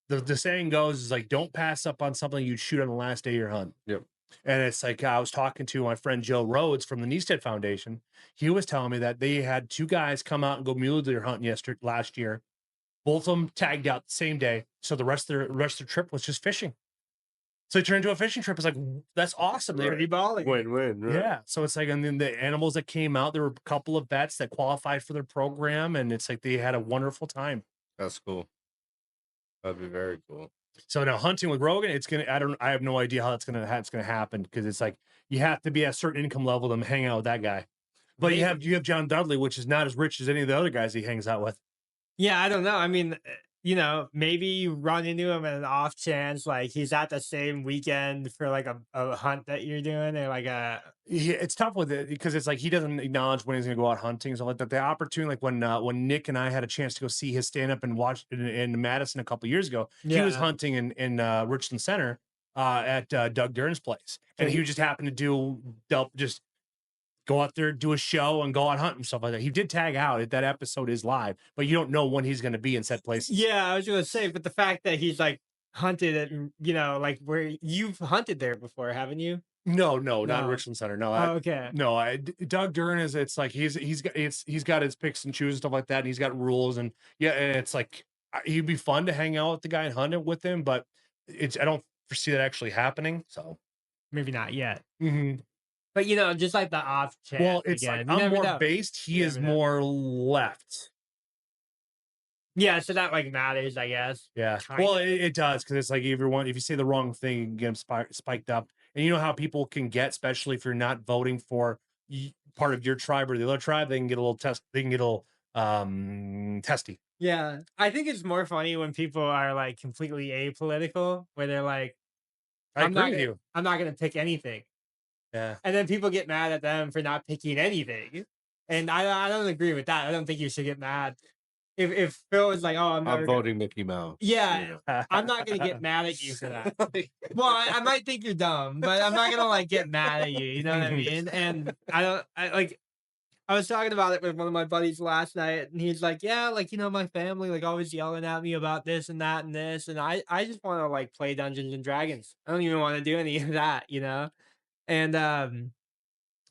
the saying goes is like, don't pass up on something you'd shoot on the last day of your hunt. Yep. And it's like I was talking to my friend Joe Rhodes from the Neested Foundation. He was telling me that they had 2 guys come out and go mule deer hunting last year. Both of them tagged out the same day. So the rest of their trip was just fishing. So it turned into a fishing trip. It's like, that's awesome. Pretty balling. Win-win, right? Yeah. So it's like, and then the animals that came out, there were a couple of vets that qualified for their program, and it's like they had a wonderful time. That's cool. That'd be very cool. So now hunting with Rogan, I have no idea how it's gonna happen, because it's like you have to be at a certain income level to hang out with that guy. But you have John Dudley, which is not as rich as any of the other guys he hangs out with. Yeah, I don't know. I mean, maybe you run into him at an off chance, like he's at the same weekend for like a hunt that you're doing, or like a It's tough with it because it's like he doesn't acknowledge when he's gonna go out hunting. So like that, the opportunity, like when Nick and I had a chance to go see his stand up and watch in Madison a couple years ago, he was hunting in Richland Center at Doug Dern's place, and he just happened to just go out there, do a show, and go out hunting and stuff like that. He did tag out. That episode is live, but you don't know when he's going to be in said places. Yeah, I was gonna say, but the fact that he's like hunted at, like where you've hunted there before, haven't you? No, not in Richland Center. No, okay. Doug Dern is. It's like he's got his picks and chooses and stuff like that, and he's got rules, and and it's like he'd be fun to hang out with the guy and hunt it with him, but I don't foresee that actually happening. So maybe not yet. Mm-hmm. But just like the off chance. Well, it's again. like I'm more based. He is more left. Yeah, so that like matters, I guess. Yeah. Well, it does, because it's like if you say the wrong thing, you can get them spiked up. And you know how people can get, especially if you're not voting for part of your tribe or the other tribe, they can get a little They can get a little testy. Yeah, I think it's more funny when people are like completely apolitical, where they're like, I agree with you. I'm not gonna pick anything. Yeah. And then people get mad at them for not picking anything. And I don't agree with that. I don't think you should get mad. If Phil is like, oh, I'm voting Mickey Mouse. Yeah, I'm not gonna get mad at you for that. Well, I might think you're dumb, but I'm not gonna like get mad at you. You know what I mean? And I was talking about it with one of my buddies last night, and he's like, yeah, like, my family like always yelling at me about this and that and this, and I just want to like play Dungeons and Dragons. I don't even want to do any of that, And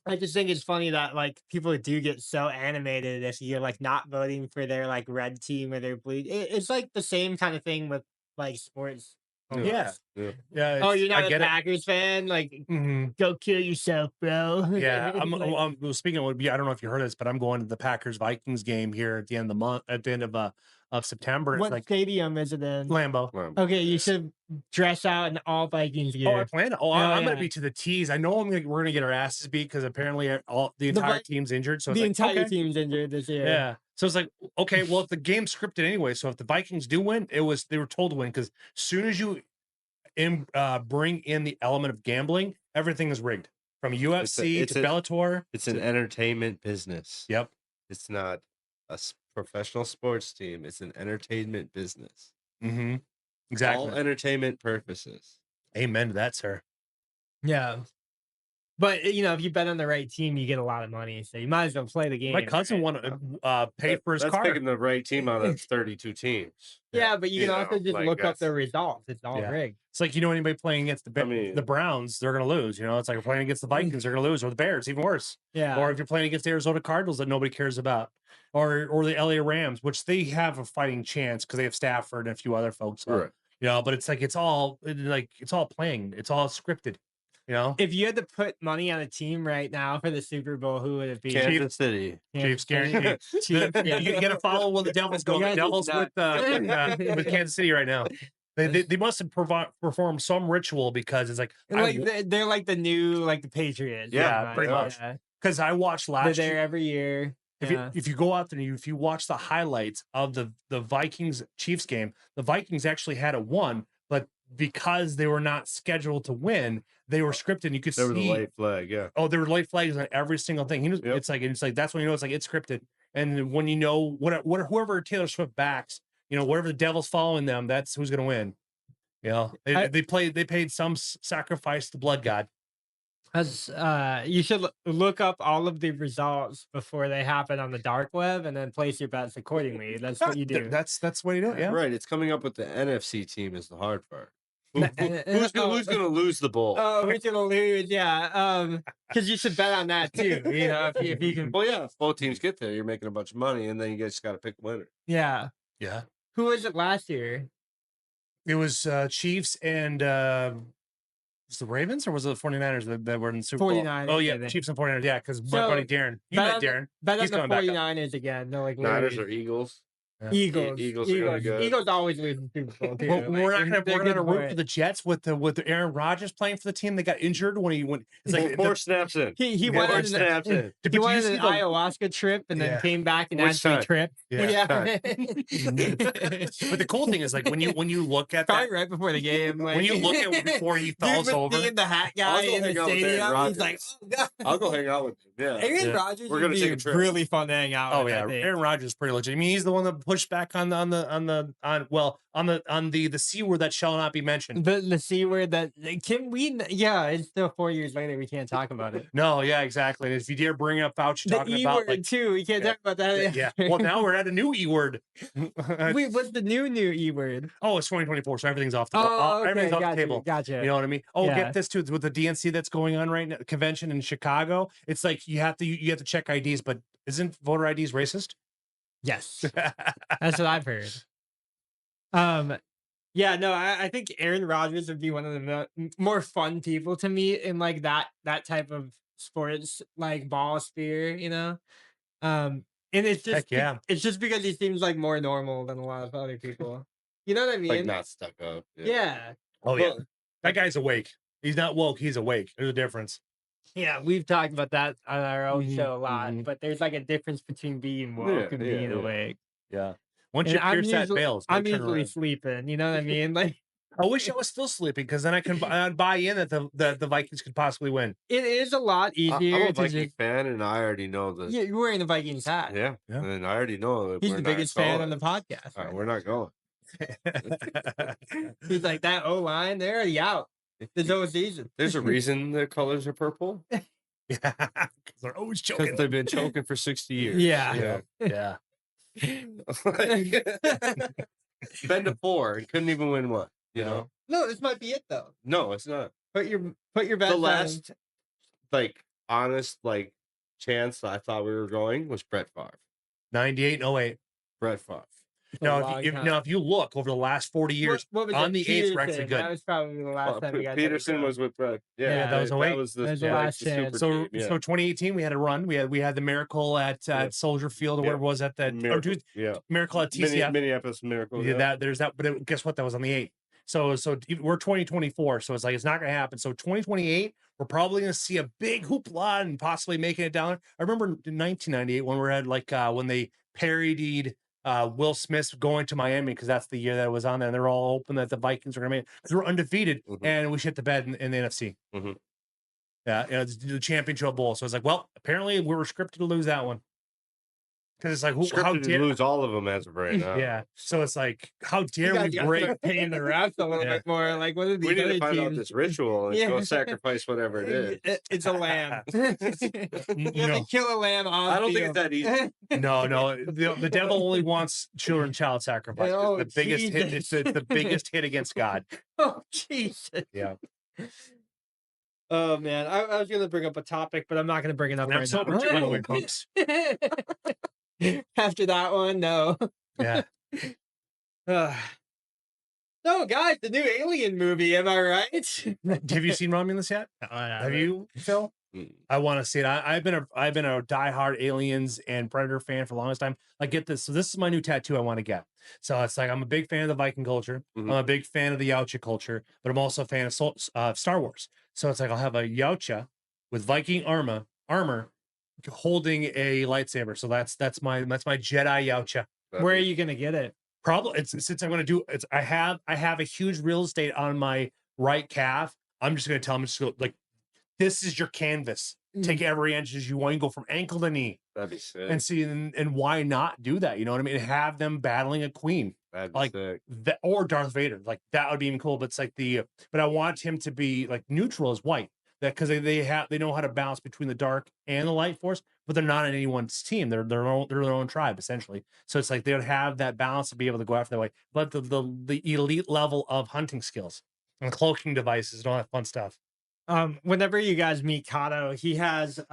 I just think it's funny that like people do get so animated if you're like not voting for their like red team or their blue. It's like the same kind of thing with like sports. Yeah. Oh, you're not a Packers fan? Like, go kill yourself, bro. Yeah. I'm speaking of, I don't know if you heard this, but I'm going to the Packers Vikings game here at the end of the month, at the end of September. What stadium is it in? Lambeau. Okay, you should dress out in all Vikings gear. Oh, I plan. I'm going to be to the T's. I know we're going to get our asses beat because apparently the entire team's injured. So the entire team's injured this year. Yeah. So it's like, okay, well, if the game's scripted anyway, so if the Vikings do win, they were told to win, because as soon as you bring in the element of gambling, everything is rigged, from UFC to Bellator. It's an entertainment business. Yep. It's not a professional sports team. It's an entertainment business. Mm-hmm. Exactly. All entertainment purposes. Amen to that, sir. Yeah. But if you bet on the right team, you get a lot of money, so you might as well play the game. My cousin won paid for his car. That's picking the right team out of 32 teams. Yeah, but you can also just look up the results. It's all rigged. It's like, anybody playing against the Browns, they're going to lose. It's like playing against the Vikings, they're going to lose, or the Bears, even worse. Yeah. Or if you're playing against the Arizona Cardinals that nobody cares about, or the LA Rams, which they have a fighting chance because they have Stafford and a few other folks. Right. But it's like it's all playing. It's all scripted. If you had to put money on a team right now for the Super Bowl, who would it be? Kansas City. Chiefs, guaranteed. You got to follow where the Devils go. The Devils with Kansas City right now. They must have performed some ritual, because it's like they're like the new the Patriots. Yeah, pretty much. Because I watched last year. They're there every year. If you go out there and if you watch the highlights of the Vikings Chiefs game, the Vikings actually had it won, but because they were not scheduled to win, they were scripted. And you could see there was a late flag. Yeah. Oh, there were late flags on every single thing. It's like that's when it's like it's scripted. And when whoever Taylor Swift backs, whatever the Devil's following them, that's who's going to win. They paid some sacrifice to blood god. As you should look up all of the results before they happen on the dark web, and then place your bets accordingly. That's what you do. That's what you do. Yeah. Right. It's coming up with the NFC team is the hard part. Oh, Who's gonna lose the bowl? oh, who's gonna lose? Yeah, because you should bet on that too. You know, if you can. Well, yeah. If both teams get there, you're making a bunch of money, and then you just got to pick a winner. Yeah. Yeah. Who was it last year? It was Chiefs and was the Ravens or was it the 49ers that were in the Super Bowl? 49ers, Oh I yeah, think. Chiefs and 49ers. Yeah, because my So, buddy Darren. You Bet met on, Darren. bet on He's the coming back up. 49ers again. No, like Niners literally. or Eagles? Yeah. Eagles. Eagles are really good. Eagles always lose the Super Bowl too. Well, Like, we're not they're gonna good root for for it. the Jets with the Aaron Rodgers playing for the team that got injured when he went. It's like Four snaps in. He Yeah, went or on snaps in. But he you went on see an the- ayahuasca trip and then Yeah. came back and Which actually time? tripped. Yeah. Yeah. But the cool thing is like when you look at Probably that, right before the game. Like, when you look at before he falls dude, over. being the hat guy I'll go in the hang out with Aaron stadium, he's Rodgers. like, oh god. I'll go hang out with him. Yeah. Aaron Yeah. Rodgers We're would gonna be take a trip. really fun to hang out Oh with. I yeah, think. Aaron Rodgers is pretty legit. I mean, he's the one that pushed back on the C word that shall not be mentioned. The C word that can we? Yeah, it's still 4 years later. We can't talk about it. No, yeah, exactly. And if you dare bring up Fauci The talking E about word like too. We can't talk about that. yeah, well now we're at a new E word. Wait, what's the new E word? Oh, it's 2024, so everything's off the Oh, okay, everything's off gotcha, the table. Gotcha. You know what I mean? Oh, Yeah. get this too with the DNC that's going on right now, convention in Chicago. It's like you have to check IDs, but isn't voter IDs racist? Yes, that's what I've heard. Yeah, no, I think Aaron Rodgers would be one of the more fun people to meet in like that type of sports like ball sphere, you know. And it's just Heck yeah. it's just because he seems like more normal than a lot of other people. You know what I mean? Like not stuck up. Yeah. Oh yeah, Well, that guy's awake. He's not woke. He's awake. There's a difference. Yeah, we've talked about that on our own Mhm, show a lot, mhm. but there's like a difference between being woke and being yeah. awake. Yeah. Once And you pierce that veil, it's no I'm turning usually around. sleeping. You know what I mean? Like I wish I was still sleeping because then I'd buy in that the Vikings could possibly win. it is a lot I'm easier a to Viking just. fan, and I already know the. Yeah, you're wearing the Vikings hat. Yeah, Yeah. and I already know that He's we're the not biggest fan on going. the podcast. All right, right? we're not going. He's like that O line. They're already out. There's no season. There's a reason the colors are purple Yeah, 'cause they're always choking. because they've been choking for 60 years. Yeah. Yeah. Been to 4 and couldn't even win one. You know? No, this might be it though. No, it's not. Put your bets The on last, like, honest, like, chance I thought we were going was Brett Favre. 98 and 08. Brett Favre. a Now, long time. if you look over the last 40 years, What was on it? the eighth, we're actually Peterson. good. That was probably the last time we got Peterson was with Brett. Yeah, that was 08. That was the, That was the like, last the super chance. So team, yeah. so 2018 we had a run. We had the miracle at Soldier Field or Yeah. whatever it was at that Miracle, yeah. miracle at TCF. Minneapolis Miracle. Yeah, Yeah. that there's that, but guess what? That was on the 8th. So we're 2024. So it's like it's not going to happen. So 2028, we're probably going to see a big hoopla and possibly making it down. I remember in 1998 when we had like when they parodied Will Smith going to Miami because that's the year that it was on there, and they're all hoping that the Vikings are going to make because we're undefeated and we shit the bed in the NFC. Mhm. Yeah, it's the championship bowl. So it's like, well, apparently we were scripted to lose that one because it's like, how Scripted to dare lose all of them as of right now. yeah. So it's like, how You dare guys we gotta break? start paying the refs a little Yeah. bit more. Like, what are these We need other to find out teams? this ritual and Yeah. go sacrifice whatever it is. It's a lamb. You have No. to kill a lamb on I don't think field. it's that easy. No, the devil only wants children child sacrifice. It's Oh, the biggest hit. Jesus. It's the biggest hit against God. Oh, Jesus. Yeah. Oh, man. I was going to bring up a topic, but I'm not going to bring it up And I'm right sober now. too, by the way, folks. After that one, no. Yeah. No, guys, the new Alien movie. Am I right? Have you seen Romulus yet? Have you, Phil? Mm. I want to see it. I've been a diehard Aliens and Predator fan for the longest time. Like, get this. So this is my new tattoo I want to get. So it's like I'm a big fan of the Viking culture. Mhm. I'm a big fan of the Yautja culture, but I'm also a fan of Star Wars. So it's like I'll have a Yautja with Viking armor holding a lightsaber. So that's my Jedi Yautja. Where are you going to get it? Probably since I'm going to do it's I have a huge real estate on my right calf. I'm just going to tell them like this is your canvas. Take every inch as you want. You go from ankle to knee That'd be sick. and see and why not do that? You know what I mean? Have them battling a queen That'd be like sick. that or Darth Vader. Like that would be even cool. But it's like but I want him to be like neutral as white. that because they know how to balance between the dark and the light force, but they're not in anyone's team. They're their own tribe essentially. So it's like they would have that balance to be able to go after that way. But the elite level of hunting skills and cloaking devices and all that fun stuff. Whenever you guys meet Kato, he has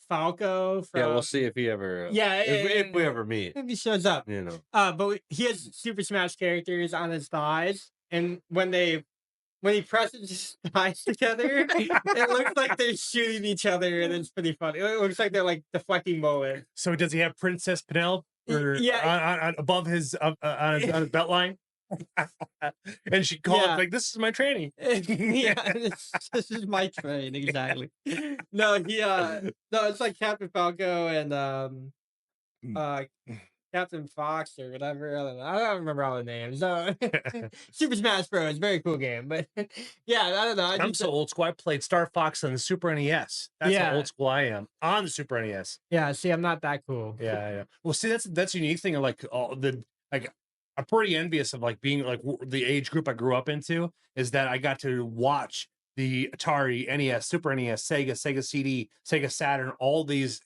Falco from Yeah, we'll see if he ever. yeah, If we ever meet, if he shows up. you know. But he has Super Smash characters on his thighs, and when he presses his thighs together, it looks like they're shooting each other, and it's pretty funny. It looks like they're like deflecting bullets. So does he have Princess Penelope or Yeah. on above his on his belt line? And she calls like, "This is my training." Yeah, this is my train exactly. No, it's like Captain Falco and Captain Fox or whatever. I don't remember all the names. No. Super Smash Bros. Very cool game, but yeah, I don't know. I'm so old school. I played Star Fox on the Super NES. That's how old school I am on the Super NES. Yeah, see, I'm not that cool. Yeah. Well, see, that's a unique thing of like all the like. I'm pretty envious of like being like the age group I grew up into is that I got to watch the Atari, NES, Super NES, Sega CD, Sega Saturn, all these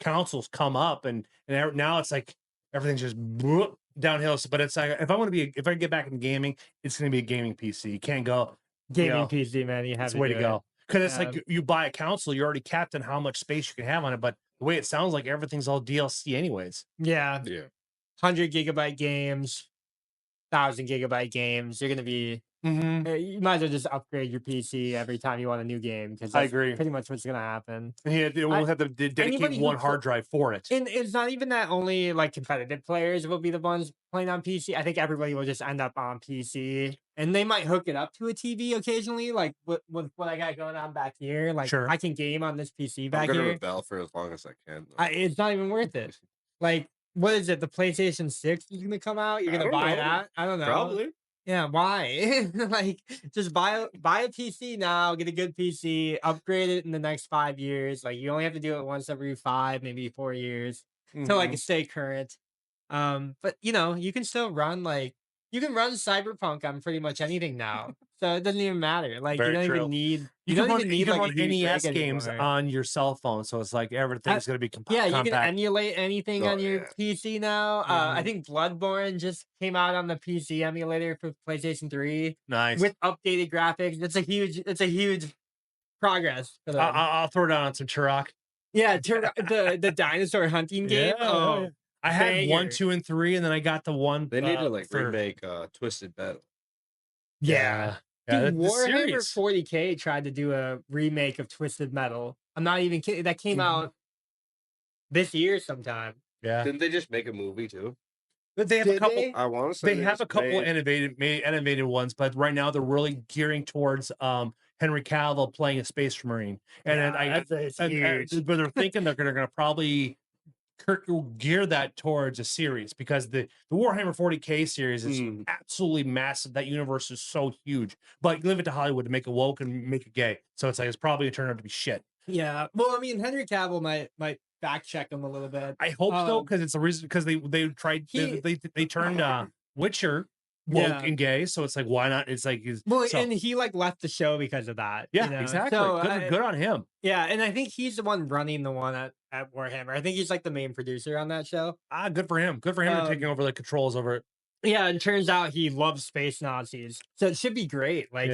consoles come up, and now it's like everything's just downhill. But it's like if I get back in gaming, it's going to be a gaming PC. You can't go gaming PC, man. You have the way to go because it's like you buy a console, you're already capped on how much space you can have on it. But the way it sounds like everything's all DLC anyways. Yeah. 100 GB games, 1,000 GB games. You're gonna be. You might as well just upgrade your PC every time you want a new game because I agree. Pretty much what's gonna happen. We'll have to dedicate one hard drive for it. And it's not even that only like competitive players will be the ones playing on PC. I think everybody will just end up on PC, and they might hook it up to a TV occasionally, like with what I got going on back here. Like I can game on this PC back I'm gonna here. rebel for as long as I can. It's not even worth it. Like. What is it? The PlayStation 6 is gonna come out. You're gonna buy that? I don't know. Probably. Yeah. Why? Like, just buy a PC now. Get a good PC. Upgrade it in the next 5 years. Like, you only have to do it once every 5, maybe 4 years to like stay current. But you can still run you can run Cyberpunk on pretty much anything now, so it doesn't even matter. Like, you don't even need. You don't even need like NES games on your cell phone, so it's like everything's gonna be compact. Yeah, you can emulate anything on your PC now. I think Bloodborne just came out on the PC emulator for PlayStation 3. Nice with updated graphics. It's a huge progress. For them. I'll throw it on some Turok. Yeah, the dinosaur hunting game. Yeah. I had 1, 2, and 3, and then I got the one. They need to remake Twisted Metal. Yeah. Dude, Warhammer 40K tried to do a remake of Twisted Metal. I'm not even kidding. That came out this year sometime. Yeah. Didn't they just make a movie too? But they have a couple. I want to say they have a couple animated ones, but right now they're really gearing towards Henry Cavill playing a space marine, and but they're thinking they're gonna probably gear that towards a series because the Warhammer 40K series is absolutely massive. That universe is so huge, but you leave it to Hollywood to make it woke and make it gay. So it's like it's probably gonna turn out to be shit. Yeah, well, I mean, Henry Cavill might fact check him a little bit. I hope so because it's a reason because they tried they turned Witcher woke and gay, so it's like why not? It's like and he like left the show because of that. Yeah, exactly. So, good on him. Yeah, and I think he's the one running the one at Warhammer. I think he's like the main producer on that show. Good for him. Good for him for taking over the controls over it. Yeah, and turns out he loves space Nazis, so it should be great. Like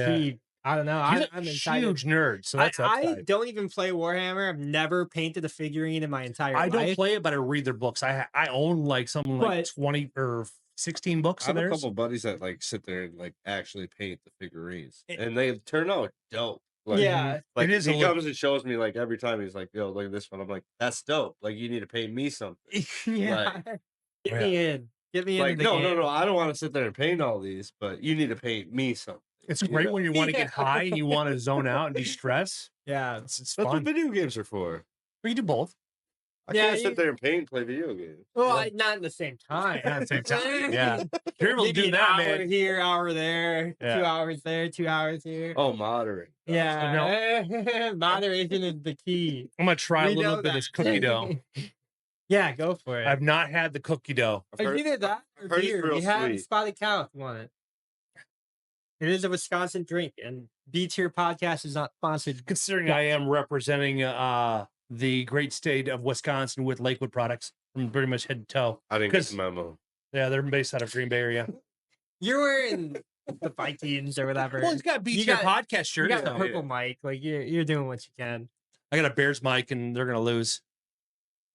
I don't know. I'm excited. Huge nerd, so that's I don't even play Warhammer. I've never painted a figurine in my entire life. I don't play it, but I read their books. I own like something like 20 or 16 books. I have a couple buddies that like sit there and like actually paint the figurines, and they turn out dope. Like, like it is. He comes and shows me like every time. He's like, "Yo, look at this one." I'm like, "That's dope. Like, you need to paint me something." Get me in. Get me in. Like, no. I don't want to sit there and paint all these, but you need to paint me something. It's great when you want to get high and you want to zone out and de-stress. Yeah, it's that's fun. what video games are for. But you do both. I can't sit there and paint and play video games. Well, not at the same time. Not at the same time. Yeah, you're able to do that, man. Here, hour there, 2 hours there, 2 hours here. Oh, moderate. Yeah, moderation is the key. I'm gonna try a little bit of this cookie dough. Yeah, go for it. I've not had the cookie dough. Either that or beer. You had Spotted Cow if you want it. It is a Wisconsin drink, and B Tier Podcast is not sponsored. Considering I am representing the great state of Wisconsin with Lakewood products from pretty much head to toe. I didn't get the memo. Yeah, they're based out of Green Bay area. You're wearing the Vikings or whatever. Well, he's got a B Tier podcast shirt. You got the purple mic. Like you're doing what you can. I got a Bears mic, and they're gonna lose.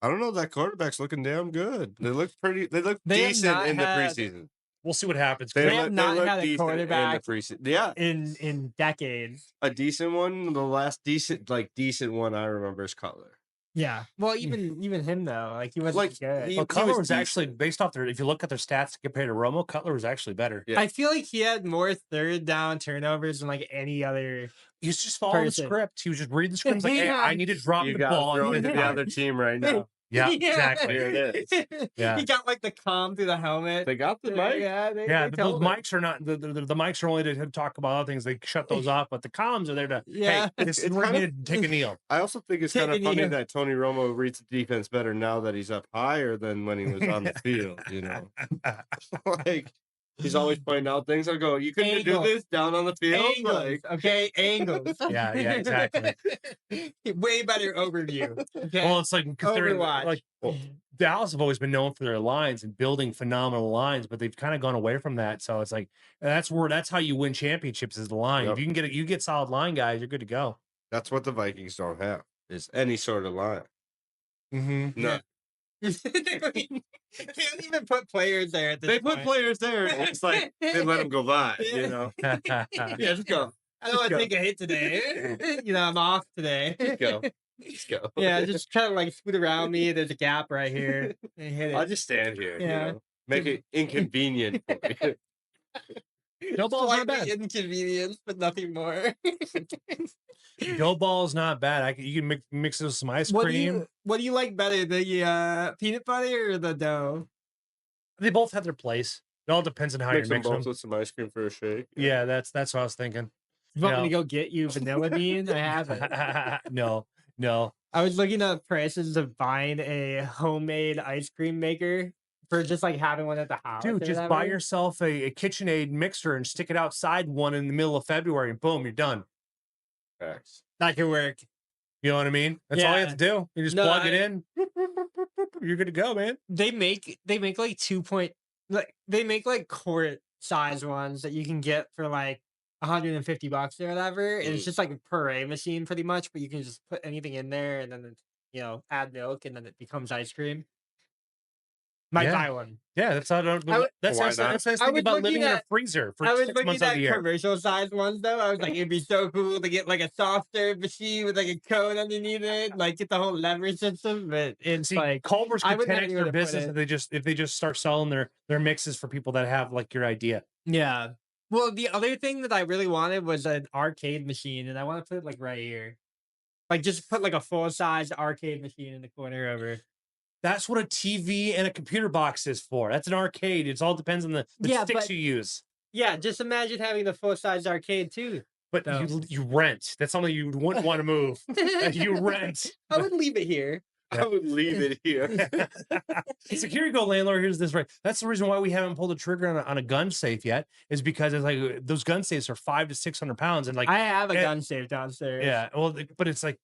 I don't know. That quarterback's looking damn good. They look pretty. They look decent in the preseason. We'll see what happens. They have not had a quarterback in the preseason. Yeah, in decades. A decent one. The last decent one I remember is Cutler. Yeah. Well, even him though, like he wasn't good. Cutler was actually based off their. If you look at their stats compared to Romo, Cutler was actually better. Yeah. I feel like he had more third down turnovers than like any other. He's just following the script. He was just reading the script. Like, hey, I need to drop the ball into the other team right now. Yeah, exactly. Here it is. Yeah, he got like the comm through the helmet. They got the mic. Yeah, those mics are not the mics are only to talk about other things. They shut those off, but the comms are there to hey, it's kind of take a kneel. I also think it's kind of funny that Tony Romo reads the defense better now that he's up higher than when he was on the field. You know, like. He's always pointing out things. I go, you couldn't do this down on the field? Angles, okay, angles. Yeah, exactly. Way better overview. Okay? Well, it's like Dallas have always been known for their lines and building phenomenal lines, but they've kind of gone away from that. So it's like that's how you win championships is the line. Yep. If you can you get solid line guys, you're good to go. That's what the Vikings don't have is any sort of line. Mm-hmm. No. Yeah. They don't even put players there at this point. Put players there. It's like they let them go by, you know. Yeah, just go. I don't want to take a hit today. You know, I'm off today. Just go. Just go. Yeah, just kind of like scoot around me. There's a gap right here. And hit it. I'll just stand here. Yeah. You know? Make it inconvenient for me. No ball's not bad. Inconvenience, but nothing more. Dough ball is not bad. You can mix it with some ice cream. What do you like better, the peanut butter or the dough? They both have their place. It all depends on how you mix them. With some ice cream for a shake. Yeah, that's what I was thinking. You want me to go get you vanilla bean? I have it. No. I was looking at prices of buying a homemade ice cream maker for just like having one at the house. Dude, just buy yourself a KitchenAid mixer and stick it outside one in the middle of February, and boom, you're done. Facts. That could work. You know what I mean? That's all you have to do. You just plug it in. You're good to go, man. They make like they make like quart size ones that you can get for like $150 or whatever. And it's just like a puree machine pretty much, but you can just put anything in there and then add milk and then it becomes ice cream. Might buy one. Yeah, that's how. That's nice thing about living in a freezer for 6 months of the year. Commercial size ones though. I was like, it'd be so cool to get like a soft serve machine with like a cone underneath it, like get the whole lever system. But it's like Culver's could 10x their business if they just start selling their mixes for people that have like your idea. Yeah. Well, the other thing that I really wanted was an arcade machine, and I want to put it like right here, like just put like a full size arcade machine in the corner over. That's what a TV and a computer box is for. That's an arcade. It all depends on the sticks you use. Yeah, just imagine having the full-size arcade too. But you rent. That's something you wouldn't want to move. You rent. I would leave it here. I would leave it here. It's like, here you go, landlord. Here's this right. That's the reason why we haven't pulled the trigger on a gun safe yet, is because it's like those gun safes are 500 to 600 pounds. And like I have a gun safe downstairs. Yeah. Well, but it's like,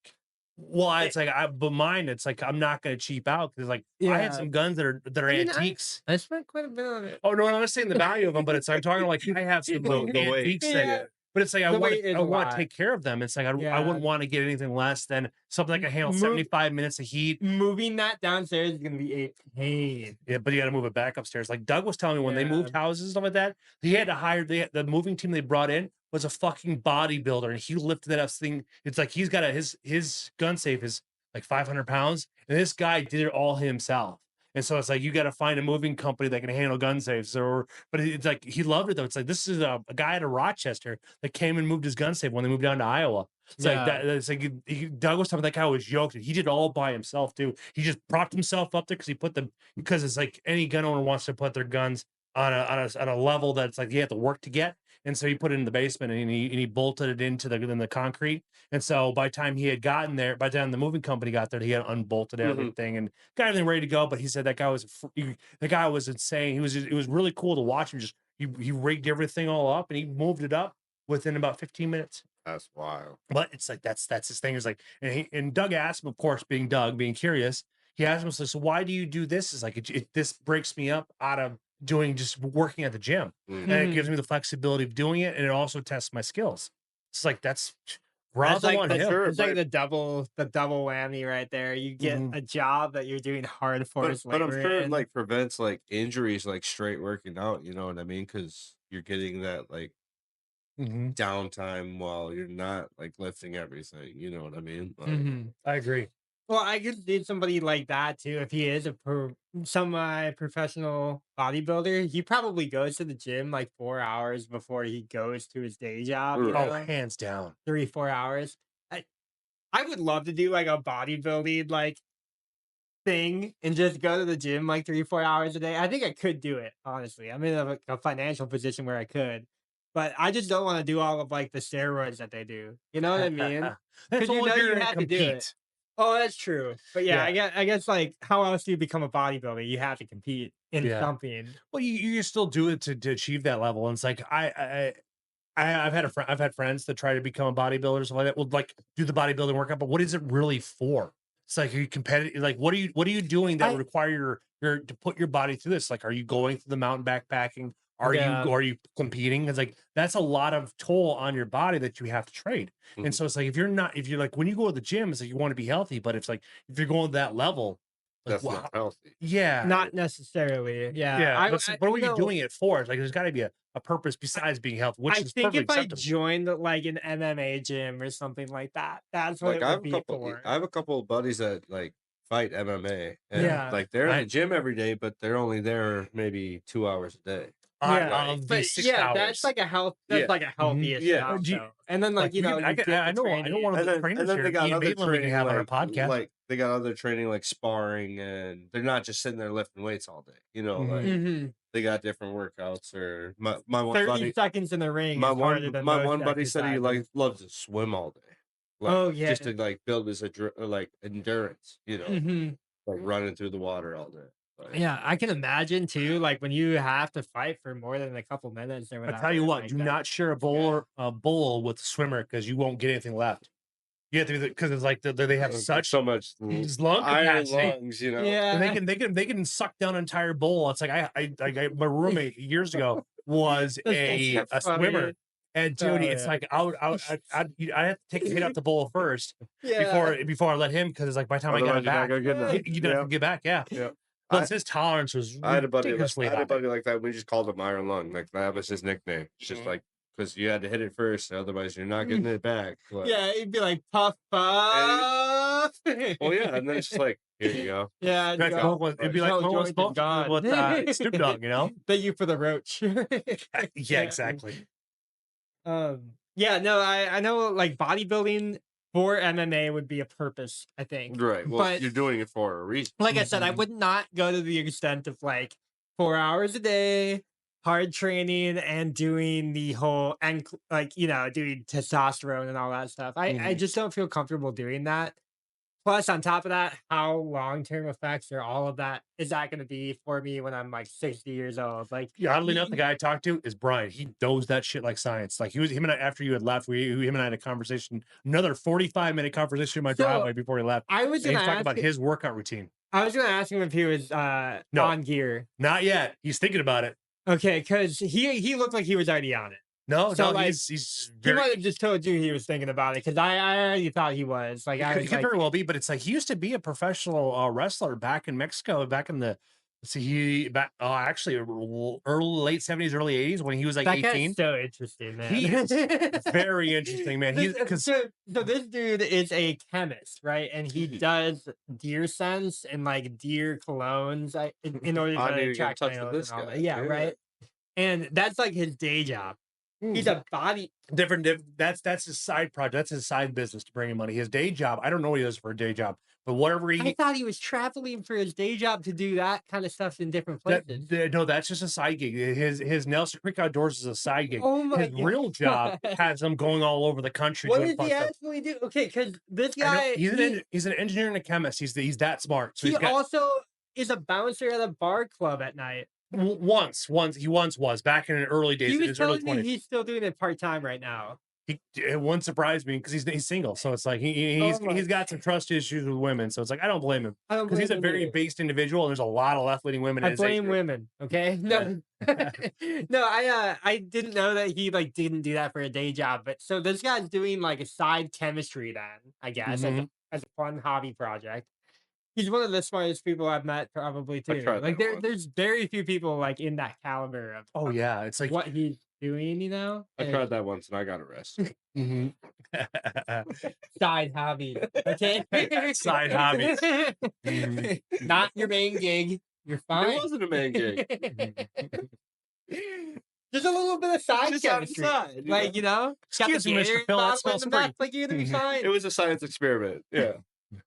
it's like, but mine, it's like, I'm not going to cheap out because like I had some guns that are antiques. I spent quite a bit on it. Oh, no, I'm not saying the value of them, but it's, I'm talking like I have some antiques but it's like, I want to take care of them. It's like, I wouldn't want to get anything less than something that can handle 75 minutes of heat. Moving that downstairs is going to be a pain. Yeah, but you got to move it back upstairs. Like Doug was telling me when they moved houses and stuff like that, he had to hire the moving team they brought in was a fucking bodybuilder, and he lifted that up thing. It's like he's got his gun safe is like 500 pounds, and this guy did it all himself. And so it's like, you got to find a moving company that can handle gun safes. But it's like, he loved it though. It's like, this is a guy out of Rochester that came and moved his gun safe when they moved down to Iowa. It's like that. It's like Doug was talking. That guy was yoked. He did it all by himself too. He just propped himself up there because it's like any gun owner wants to put their guns on a level that's like you have to work to get. And so he put it in the basement and he bolted it into the concrete. And so by the time he had gotten there, by the time the moving company got there, he had unbolted everything and got everything ready to go. But he said that guy was insane. It was really cool to watch him just He rigged everything all up and he moved it up within about 15 minutes. That's wild. But it's like that's his thing. Is like, and Doug asked him, of course, being Doug, being curious, he asked him, so why do you do this? Is like this breaks me up out of doing just working at the gym, and it gives me the flexibility of doing it, and it also tests my skills. It's like that's That's like on the, him. it's like the double whammy right there. You get a job that you're doing hard force but I'm labor sure it in. like prevents like injuries like straight working out. You know what I mean? Because you're getting that like downtime while you're not like lifting everything. You know what I mean? Like, I agree. Well, I could see somebody like that too. If he is a semi-professional bodybuilder, he probably goes to the gym like 4 hours before he goes to his day job. You Oh, know? hands down. 3-4 hours. I would love to do like a bodybuilding like thing and just go to the gym like 3-4 hours a day. I think I could do it, honestly. I'm in a financial position where I could, but I just don't want to do all of like the steroids that they do. You know what I mean? That's Because you only know if you're you gonna have to do it. compete. Oh, that's true. But yeah, Yeah. I guess like how else do you become a bodybuilder? You have to compete in something. Well, you still do it to achieve that level. And it's like I've had friends that try to become a bodybuilder, so like that will like do the bodybuilding workout, but what is it really for? It's like, are you competitive? Like, what are you doing that I- require your to put your body through this? Like, are you going through the mountain backpacking? Are you competing? It's like that's a lot of toll on your body that you have to trade. And so it's like if you're like when you go to the gym, it's like you want to be healthy, but it's like if you're going to that level, like that's not healthy. yeah, Not necessarily. Yeah. yeah. But what are you know, doing it for? It's like there's got to be a purpose besides being healthy, which I is think perfectly if I acceptable. joined like an MMA gym or something like that, that's what Like it would be for. I have a couple of buddies that like fight MMA, and Yeah. like they're in the gym every day, but they're only there maybe 2 hours a day. Yeah, Of but these 6 yeah, hours. that's like a health. That's Yeah. like a healthiest Yeah. stuff. And then like you know, you get I the know training. one of the And trainers then here, they got Ian other Maitland, we can training have on our like podcast. they got other training like sparring, and they're not just sitting there lifting weights all day. You know, like they got different workouts. Or my one 30 buddy, seconds in the ring is harder than my most one buddy said he like exercises. loves to swim all day. Like, Oh yeah, just to like build his like endurance. You know, like running through the water all day. Like, yeah. I can imagine too, like when you have to fight for more than a couple minutes or I whatever. tell you what, like do that. not share a bowl with a swimmer because you won't get anything left. You have to because it's like they have such so much lung iron capacity. lungs, you know. Yeah, And they can suck down an entire bowl. It's like my roommate years ago was a swimmer. And dude, it's like I have to take a hit out the bowl first before I let him because it's like by the time Otherwise, I got you're not back, gonna get you don't get back. Yeah. Plus his tolerance was I had a buddy ridiculously high. like that. We just called him Iron Lung. Like that was his nickname. It's just like because you had to hit it first, otherwise you're not getting it back. But, yeah, it'd be like puff puff. well, yeah, and then it's just like here you go. Yeah, It'd be like with Snoop Dogg, you know. Thank you for the roach. Yeah, exactly. Yeah, no, I know like bodybuilding for MMA would be a purpose, I think. Right. Well, but you're doing it for a reason. like I said, I would not go to the extent of like 4 hours a day, hard training, and doing the whole and like you know doing testosterone and all that stuff. I just don't feel comfortable doing that. Plus, on top of that, how long-term effects or all of that is that going to be for me when I'm like 60 years old? Like, oddly enough, the guy I talked to is Brian. He knows that shit like science. Like him and I, after you had left, him and I had a conversation, another 45-minute conversation in my driveway before he left. I was going to talk about his workout routine. I was going to ask him if he was on gear. Not yet. He's thinking about it. Okay, because he looked like he was already on it. No, So, no, like, he's He might have just told you he was thinking about it because I already thought he was. Like, He could very well be, but it's like he used to be a professional wrestler back in Mexico, back in the actually late 70s, early 80s when he was like that 18. guy's so interesting, man. He is very interesting, man. So this dude is a chemist, right? And he does deer scents and like deer colognes in order to attract males and all that. Yeah, right. And that's like his day job. He's a body different. That's his side project. That's his side business to bring in money. His day job, I don't know what he does for a day job, but whatever I thought he was traveling for his day job to do that kind of stuff in different places. No, that's just a side gig. His Nelson Creek Outdoors is a side gig. Oh my his real job has him going all over the country. What does he actually do? Okay, because this guy he's an engineer and a chemist. He's that smart. So he also is a bouncer at a bar club at night. Once he was back in the early days, He in was his early telling me 20s. he's still doing it part-time right now. It wouldn't surprise me because he's single, so it's like Oh my he's got some trust issues with women, so it's like I don't blame him I don't because he's blame a him very either. based individual, and there's a lot of left leaning women I in his age blame group. women, okay? No. No, I didn't know that he, like, didn't do that for a day job, but so this guy's doing, like, a side chemistry then, I guess, Mhm. as a fun hobby project. He's one of the smartest people I've met probably I too. tried Like, that once. there's very few people, like, in that caliber Oh of yeah, it's like what he's doing, you know? I And tried that once and I got arrested. mhm. side hobby, okay? Side hobbies. Mhm. Not your main gig. You're It fine. wasn't a man gig. Just a little bit of side Just on the chemistry. side, you Like, know? got the Excuse me, Mr. Gatorade Phil, that bottle in smells the free. back, like, you're gonna be It fine. was a science experiment. Yeah.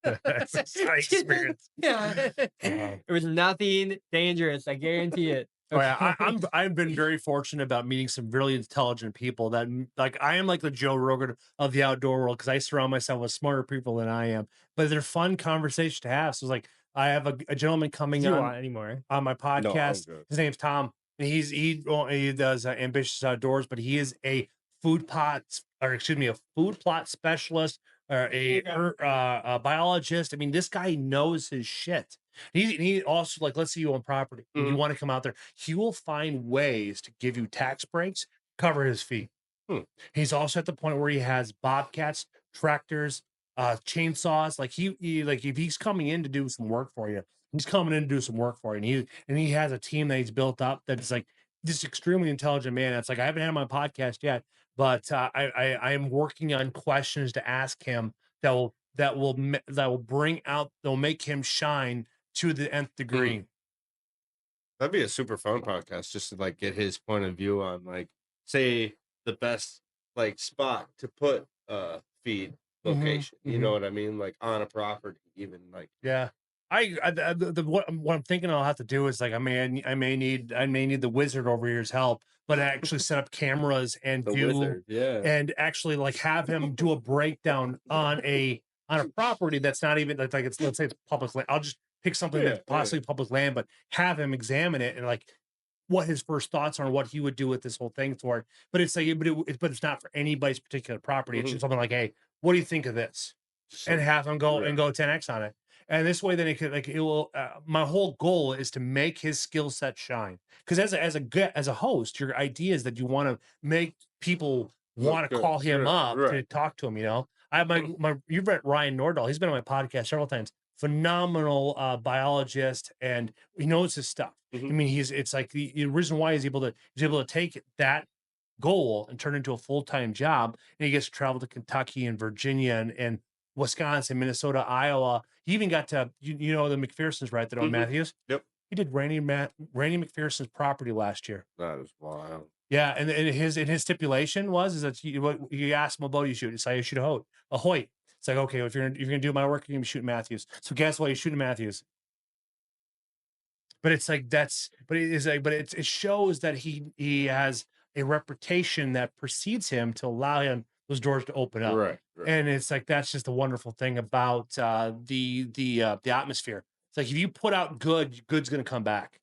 It's a side experience. Yeah. It was nothing dangerous, I guarantee it. Oh yeah, Okay. I've been very fortunate about meeting some really intelligent people that like I am like the Joe Rogan of the outdoor world because I surround myself with smarter people than I am. But they're fun conversation to have. So it's like I have a gentleman Do coming you want any more? on my No, I'm podcast. good. His name's Tom. And he does ambitious outdoors, but he is a a food plot specialist or a biologist. I mean, this guy knows his shit. He also like let's say you own property and you Mhm. want to come out there, he will find ways to give you tax breaks, cover his fee. Hmm. He's also at the point where he has bobcats, tractors, chainsaws. Like like if he's coming in to do some work for you, he's coming in to do some work for you. And he has a team that he's built up that's like this extremely intelligent man. It's like I haven't had him on my podcast yet, but I am working on questions to ask him that will bring out they'll make him shine to the nth Mhm. degree. That'd be a super fun podcast just to like get his point of view on like say the best like spot to put feed Mhm, location. You know mhm. what I mean? Like on a property, even like Yeah. What I'm thinking I'll have to do is like I may need the wizard over here's help, but actually set up cameras the wizard. Yeah. and actually like have him do a breakdown on a property that's not even like it's let's say it's public land. I'll just pick something Yeah. that's possibly public land, but have him examine it and like what his first thoughts are and what he would do with this whole thing for it. But it's like but it's not for anybody's particular property. It's Mhm. just something like, hey, what do you think of this? And Some have him go yeah. 10x on it. And this way, then it could like it will. My whole goal is to make his skill set shine. Because as a host, your idea is that you want to make people Look want to good. call him up to Right. talk to him. You know, I have my you've met Ryan Nordahl. He's been on my podcast several times. Phenomenal biologist, and he knows his stuff. I Mhm. mean, it's like the reason why he's able to take that goal and turn it into a full-time job, and he gets to travel to Kentucky and Virginia and Wisconsin, Minnesota, Iowa. He even got to you know the McPherson's right that on Mhm. Matthews. Yep. He did Randy McPherson's property last year. That is wild. Yeah, and his stipulation was is that you ask him about you shoot. It's like you shoot a Hoyt. It's like okay, if you're gonna do my work, you're gonna be shooting Matthews. So guess what? He's shooting Matthews. But it's like but it is like but it shows that he has a reputation that precedes him to allow him those doors to open up. Right. Right. And it's like that's just a wonderful thing about the atmosphere. It's like if you put out good's gonna come back.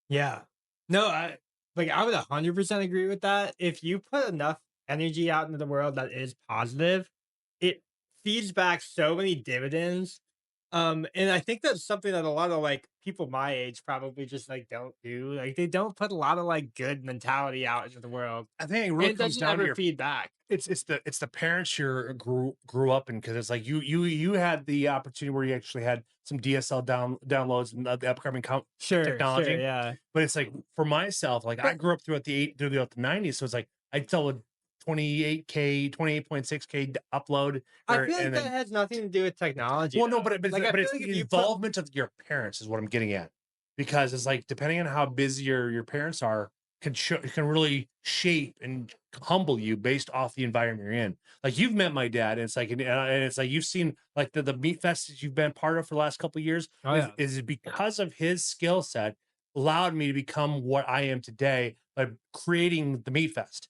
Yeah. No, I would 100% agree with that. If you put enough energy out into the world that is positive, it feeds back so many dividends. And I think that's something that a lot of like people my age probably just like don't do. Like they don't put a lot of like good mentality out into the world. I think it And really it comes doesn't down to ever your feed back. it's the parents you grew up in because it's like you had the opportunity where you actually had some DSL downloads and the upcoming Sure, technology. yeah. But it's like for myself, like I But grew up throughout the 90s. So it's like I tell a 28K, 28.6K upload I or feel like and that then has nothing to do with technology well no, though. Like I but feel it's like if the you put involvement of your parents is what I'm getting at. Because it's like depending on how busy your parents are, can really shape and humble you based off the environment you're in. Like you've met my dad, and it's like and it's like you've seen like the meat fest that you've been part of for the last couple of years oh yeah. is because of his skill set allowed me to become what I am today by creating the meat fest.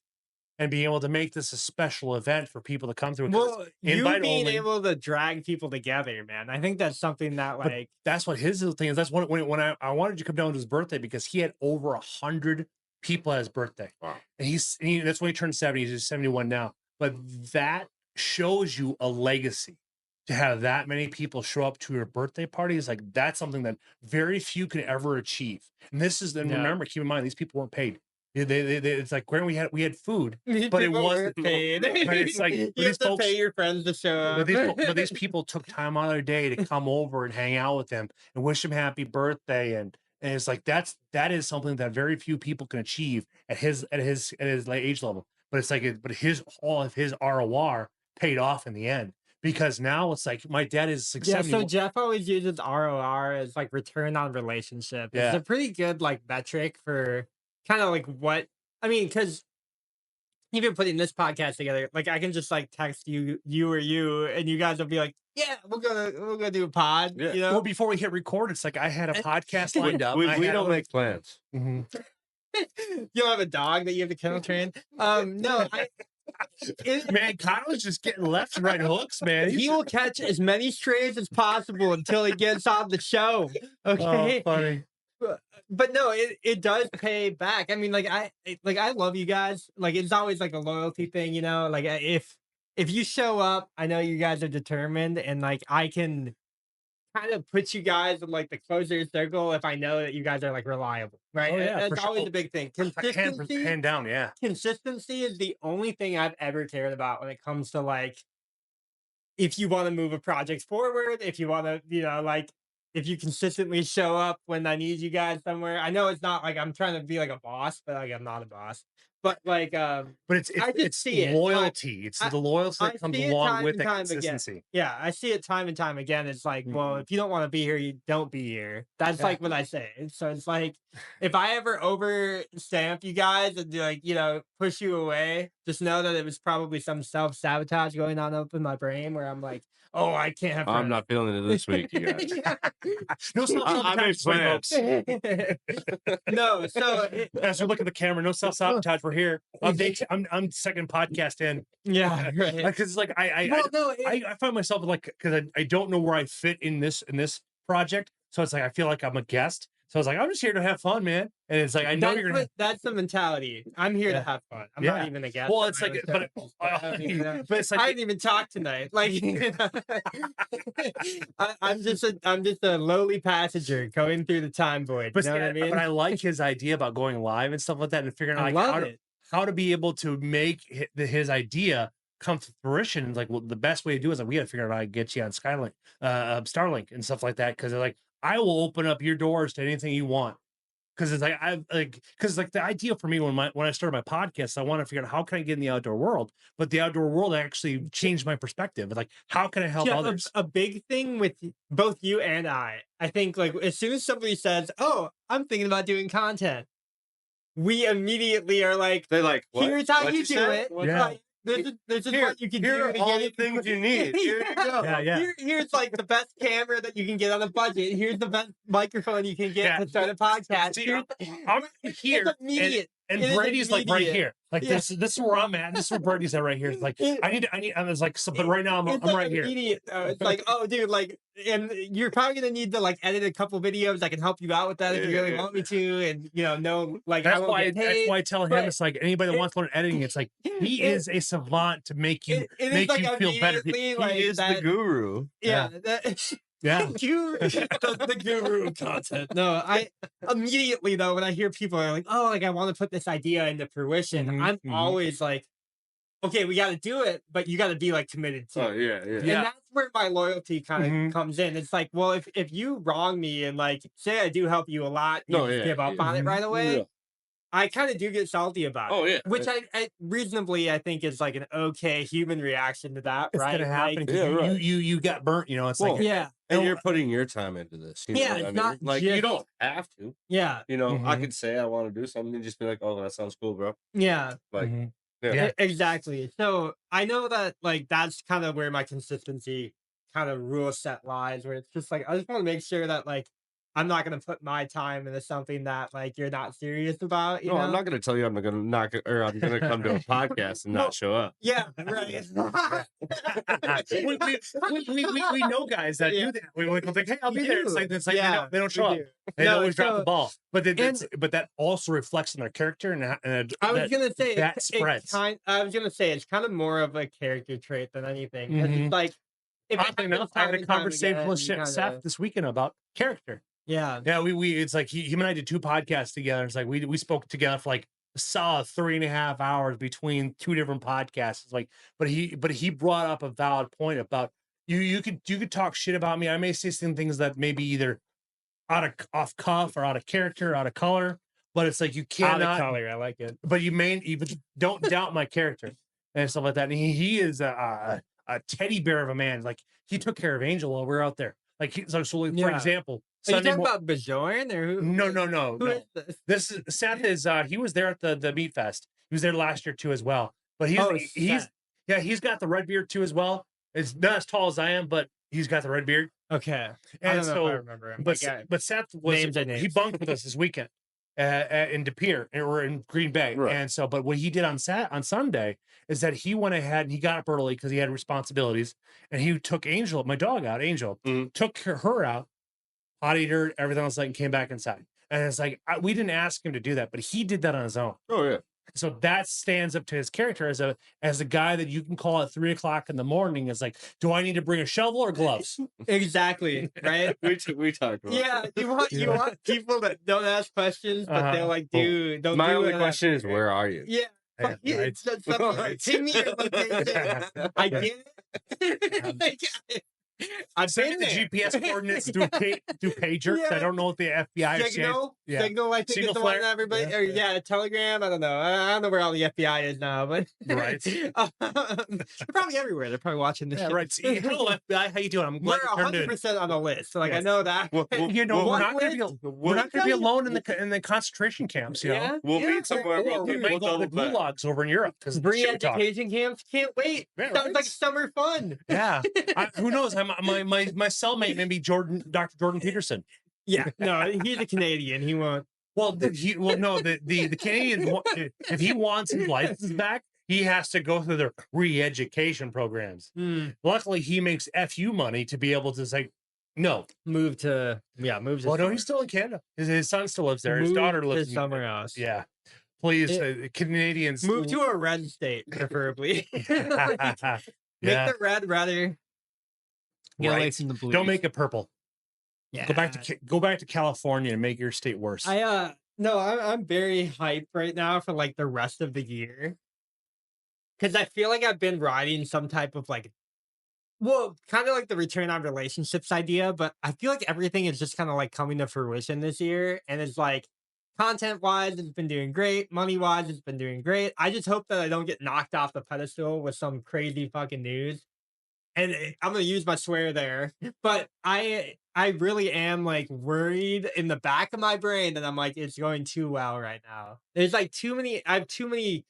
and being able to make this a special event for people to come through. Well, you Invite being only. able to drag people together, man. I think that's something that But like that's what his thing is. That's when I wanted you to come down to his birthday because he had over 100 people at his birthday. Wow. And that's when he turned 70. He's 71 now. But that shows you a legacy to have that many people show up to your birthday party. Is like that's something that very few can ever achieve. And this is then remember, keep in mind these people weren't paid. It's like when we had food, but it wasn't paid. But it's like you these have to folks, pay your friends to show up. but these people took time out of their day to come over and hang out with him and wish him happy birthday. And it's like that is something that very few people can achieve at his late age level. But it's like but all of his ROR paid off in the end. Because now it's like my dad is like Yeah, so Jeff always uses ROR as like return on relationship. It's Yeah. a pretty good like metric for kind of like what I mean, because even putting this podcast together, like I can just like text you or you, and you guys will be like, "Yeah, we're gonna do a pod." Yeah. You know, Well, before we hit record, it's like I had a podcast lined up. We don't make plans. Mhm. you don't have a dog that you have to kennel train. No, Man, Kyle's just getting left and right hooks, man. he will catch as many strays as possible until he gets on the show. Okay, funny. but no, it does pay back. I mean, like I love you guys. Like it's always like a loyalty thing, you know. Like if you show up, I know you guys are determined, and like I can kind of put you guys in like the closer circle if I know that you guys are like reliable, right? Oh, yeah, That's for always sure. a big thing. Hand Consistency, down, yeah. consistency is the only thing I've ever cared about when it comes to like if you want to move a project forward, if you want to, like if you consistently show up when I need you guys somewhere. I know it's not like I'm trying to be like a boss, but like I'm not a boss. But like But I just it's see it. loyalty. It's the loyalty I that comes see it along time with and the time again. consistency. Yeah, I see it time and time again. It's like, well, if you don't want to be here, you don't be here. That's Yeah. like what I say. So it's like, if I ever overstamp you guys and like, push you away, just know that it was probably some self-sabotage going on up in my brain where I'm like, oh, I can't have I'm friends. not feeling it this week, you guys. No I made self-sabotage, plans. No, so as we look at the camera, no self-sabotage. We're here. I'm second podcast in. yeah, right. Because it's like I find myself like because I don't know where I fit in this project. So it's like I feel like I'm a guest. So I was like, I'm just here to have fun, man. And it's like I know you're gonna. That's the mentality. I'm here to have fun. I'm not even a guest. Well, it's like, but it's like I didn't even talk tonight. Like, I'm just a lowly passenger going through the time void. You know what I mean? But I like his idea about going live and stuff like that, and figuring out like how to be able to make his idea come to fruition. It's like, well, the best way to do it is like we got to figure out how to get you on Skylink, Starlink, and stuff like that. Because like I will open up your doors to anything you want. Because it's like because like the idea for me when I started my podcast, I want to figure out how can I get in the outdoor world, but the outdoor world actually changed my perspective. It's like how can I help others? A big thing with both you and I think like as soon as somebody says, "Oh, I'm thinking about doing content," we immediately are like, they're like, what? "Here's how you do it." Yeah. Like, this is what you can do. Here are all the things you need. Here you go. Yeah. Here's like the best camera that you can get on a budget. Here's the best microphone you can get to start a podcast. See, I'm here. It's immediate. And Brady's like right here. Like this is where I'm at. This is where Brady's at right here. It's like I need I was like but right now I'm right here. Immediate. It's like, oh dude, like, and you're probably gonna need to like edit a couple videos that can help you out with that if you really want me to, and know like that's why I tell him it's like anybody that wants to learn editing, it's like he is a savant to make you you feel better. He is the guru. Yeah. Yeah, the guru content. No, I immediately though when I hear people are like, "Oh, like I want to put this idea into fruition," I'm always like, "Okay, we got to do it, but you got to be like committed to." Oh yeah. And that's where my loyalty kind of comes in. It's like, well, if you wrong me and like say I do help you a lot, you just give up on it right away. Yeah. I kind of do get salty about it. Oh yeah, which I reasonably I think is like an okay human reaction to that. It's right? gonna happen. Like, you got burnt. It's like and you're putting your time into this. You know what I mean? Not like just, you don't have to. Yeah. I could say I want to do something and just be like, oh, that sounds cool, bro. Yeah. Like. Yeah. Exactly. So I know that like that's kind of where my consistency kind of rule set lies. Where it's just like I just want to make sure that like I'm not gonna put my time into something that like you're not serious about. You No, I'm know? not gonna tell you I'm gonna not or I'm gonna come to a podcast and Well, not show up. yeah, right. we know guys that Yeah. do that. We think, hey, I'll We be there. It's do. like Yeah, they don't we show up. do. They No, always drop the so ball. But and but that also reflects on their character and I was that gonna say that it spreads. I was gonna say it's kind of more of a character trait than anything. 'Cause Mhm. it's like if it Oddly happens enough, I had time a and time conversation with again, you Seth kinda this weekend about character. yeah. Yeah, we it's like him and I did 2 podcasts together. It's like we spoke together for like a solid 3.5 hours between 2 different podcasts. It's like, but he brought up a valid point about you could talk shit about me. I may say some things that may be either out of off cuff or out of character, out of color, but it's like you Out of cannot. color, I like it. But you don't doubt my character and stuff like that. And he is a teddy bear of a man. Like he took care of Angel while we were out there. Like so like, for Yeah. example, Are you Sunday talking about Bajorn or who? no. Who is this? This is Seth is he was there at the meat fest. He was there last year too as well. But Oh, he's Seth. yeah, he's got the red beard too as well. It's not as tall as I am, but he's got the red beard. Okay. I And don't know if I remember him. but Seth was names are he names. bunked with us this weekend in De Pere or in Green Bay. Right. And so, but what he did on Sunday is that he went ahead and he got up early because he had responsibilities, and he took Angel, my dog, out. Angel took her out, potted her, everything else, like, and came back inside. And it's like we didn't ask him to do that, but he did that on his own. Oh yeah. So that stands up to his character as a guy that you can call at 3 o'clock in the morning. Is like, do I need to bring a shovel or gloves? Exactly, right? we talked about Yeah, that. you want people that don't ask questions, but they'll like don't My do only it question is, where are you? Yeah. Yeah, Yeah, right. it's just something like, give me your location. I get it. I've Send been me the there. GPS coordinates through pager. Yeah. I don't know what the FBI is. Signal, Yeah. Signal. I think Signal is the one flare? that everybody. Yeah. Or, yeah, Telegram. I don't know. I don't know where all the FBI is now, but Right. they're probably everywhere. They're probably watching this. Yeah, shit. right. See, hello FBI, how you doing? I'm glad We're you turned in. 100% on the list, so like I Yes. know that. You know, we're not going to be Yeah. alone in the concentration camps. You know, Yeah, We'll yeah. meet somewhere. or we might go to the gulags over in Europe because Free education camps. Can't wait. Yeah, Sounds right. like summer fun. Yeah, who knows? My cellmate may be Dr. Jordan Peterson. Yeah, no, he's a Canadian. He won't. Well, no, the Canadian, if he wants his license back, he has to go through their re-education programs. Luckily, he makes FU money to be able to say, no. Move to. Well, no, he's still in Canada. His son still lives there. His daughter lives in somewhere else. Yeah. Please, Canadians. Move to a red state, preferably. Make Yeah. the red rather. Get away Right. from the blue. Don't make it purple. Yeah. Go back to California and make your state worse. No, I'm very hyped right now for like the rest of the year. Cause I feel like I've been riding some type of like kind of like the return on relationships idea, but I feel like everything is just kind of like coming to fruition this year. And it's like content wise, it's been doing great. Money wise, it's been doing great. I just hope that I don't get knocked off the pedestal with some crazy fucking news. And I'm gonna use my swear there, but I really am like worried in the back of my brain that I'm like it's going too well right now. There's like I have too many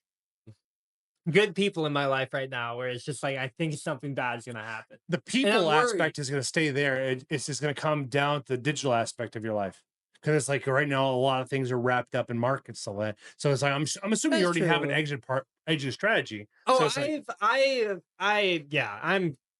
good people in my life right now where it's just like I think something bad is gonna happen. The people aspect is going to stay there. It's just going to come down to the digital aspect of your life. Because it's like right now, a lot of things are wrapped up in markets. So it's like I'm assuming you already have an exit strategy. Oh, so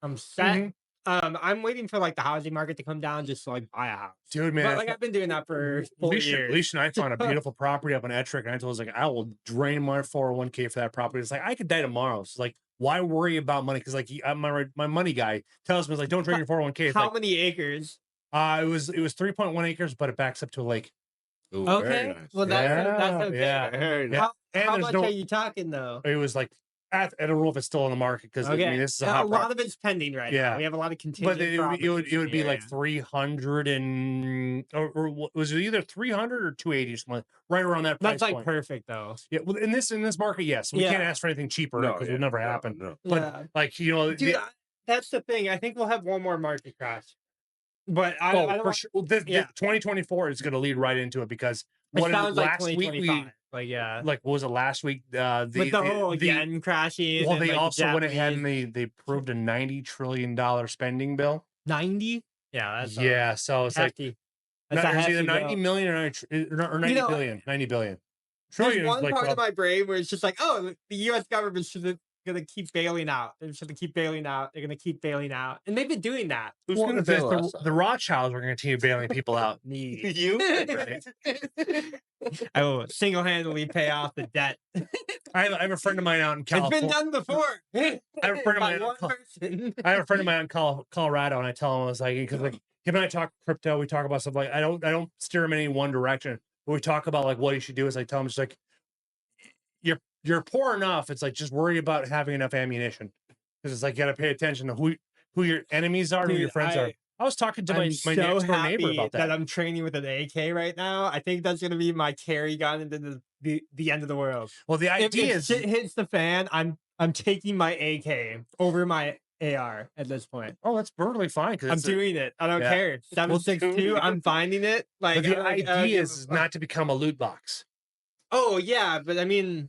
I'm set. I'm waiting for like the housing market to come down just to like buy a house. Dude, man, But like I've been doing that for 4 years. Alicia and I found a beautiful property up in Ettrick, and I told her, like, I will drain my 401k for that property. It's like I could die tomorrow. It's like, why worry about money? Because like my money guy tells me, like, don't drain your 401k. It's How like, many acres? it was 3.1 acres, but it backs up to a lake. Ooh, Okay, very nice. well that's okay. Yeah. Very nice. How much are you talking though? It was like I don't know if it's still on the market because Okay, I mean, this is a lot of it's pending right Yeah. now. We have a lot of contingent. But it would be like 300 and or was it either 300 or 280 or something right around that price That's like point. perfect though. Yeah, well, in this market, yes, we can't Yeah. ask for anything cheaper No, because yeah, it would never no, happen. no. But Yeah. like Dude, that's the thing. I think we'll have one more market crash. But I don't for sure. Well, this 2024 is going to lead right into it because it what sounds like last week 2025. Like yeah. like what was it last week? With the whole yen crashing. Well, and, they like, also went ahead Japanese- and they approved a $90 trillion spending bill. 90? Yeah, that's Yeah, so it's like hefty. No, there's either 90 million or 90 billion. 90 billion. There's Trillion is one like, part of my brain where it's just like, oh, the U.S. government should gonna keep bailing out. They're just gonna keep bailing out. They're gonna keep bailing out, and they've been doing that. Who's gonna bail us out? the Rothschilds are going to continue bailing people out. Me, You? Right? I will single-handedly pay off the debt. I have a friend of mine out in California. It's been done before. I have a friend of By mine. one person. I have a friend of mine in Colorado, and I tell him, I was like, because like him and I talk crypto, we talk about stuff like I don't steer him in any one direction, but we talk about like what he should do. Is I tell him, it's like you're poor enough. It's like just worry about having enough ammunition, because it's like you got to pay attention to who your enemies are, Dude, who your friends are. I was talking to my next door neighbor about that. I'm training with an AK right now. I think that's gonna be my carry gun into the end of the world. Well, the idea is, shit hits the fan, I'm taking my AK over my AR at this point. oh, that's perfectly fine. I'm doing it. I don't care. 7.62. I'm finding it. Like but the idea is not to become a loot box. Oh yeah, but I mean,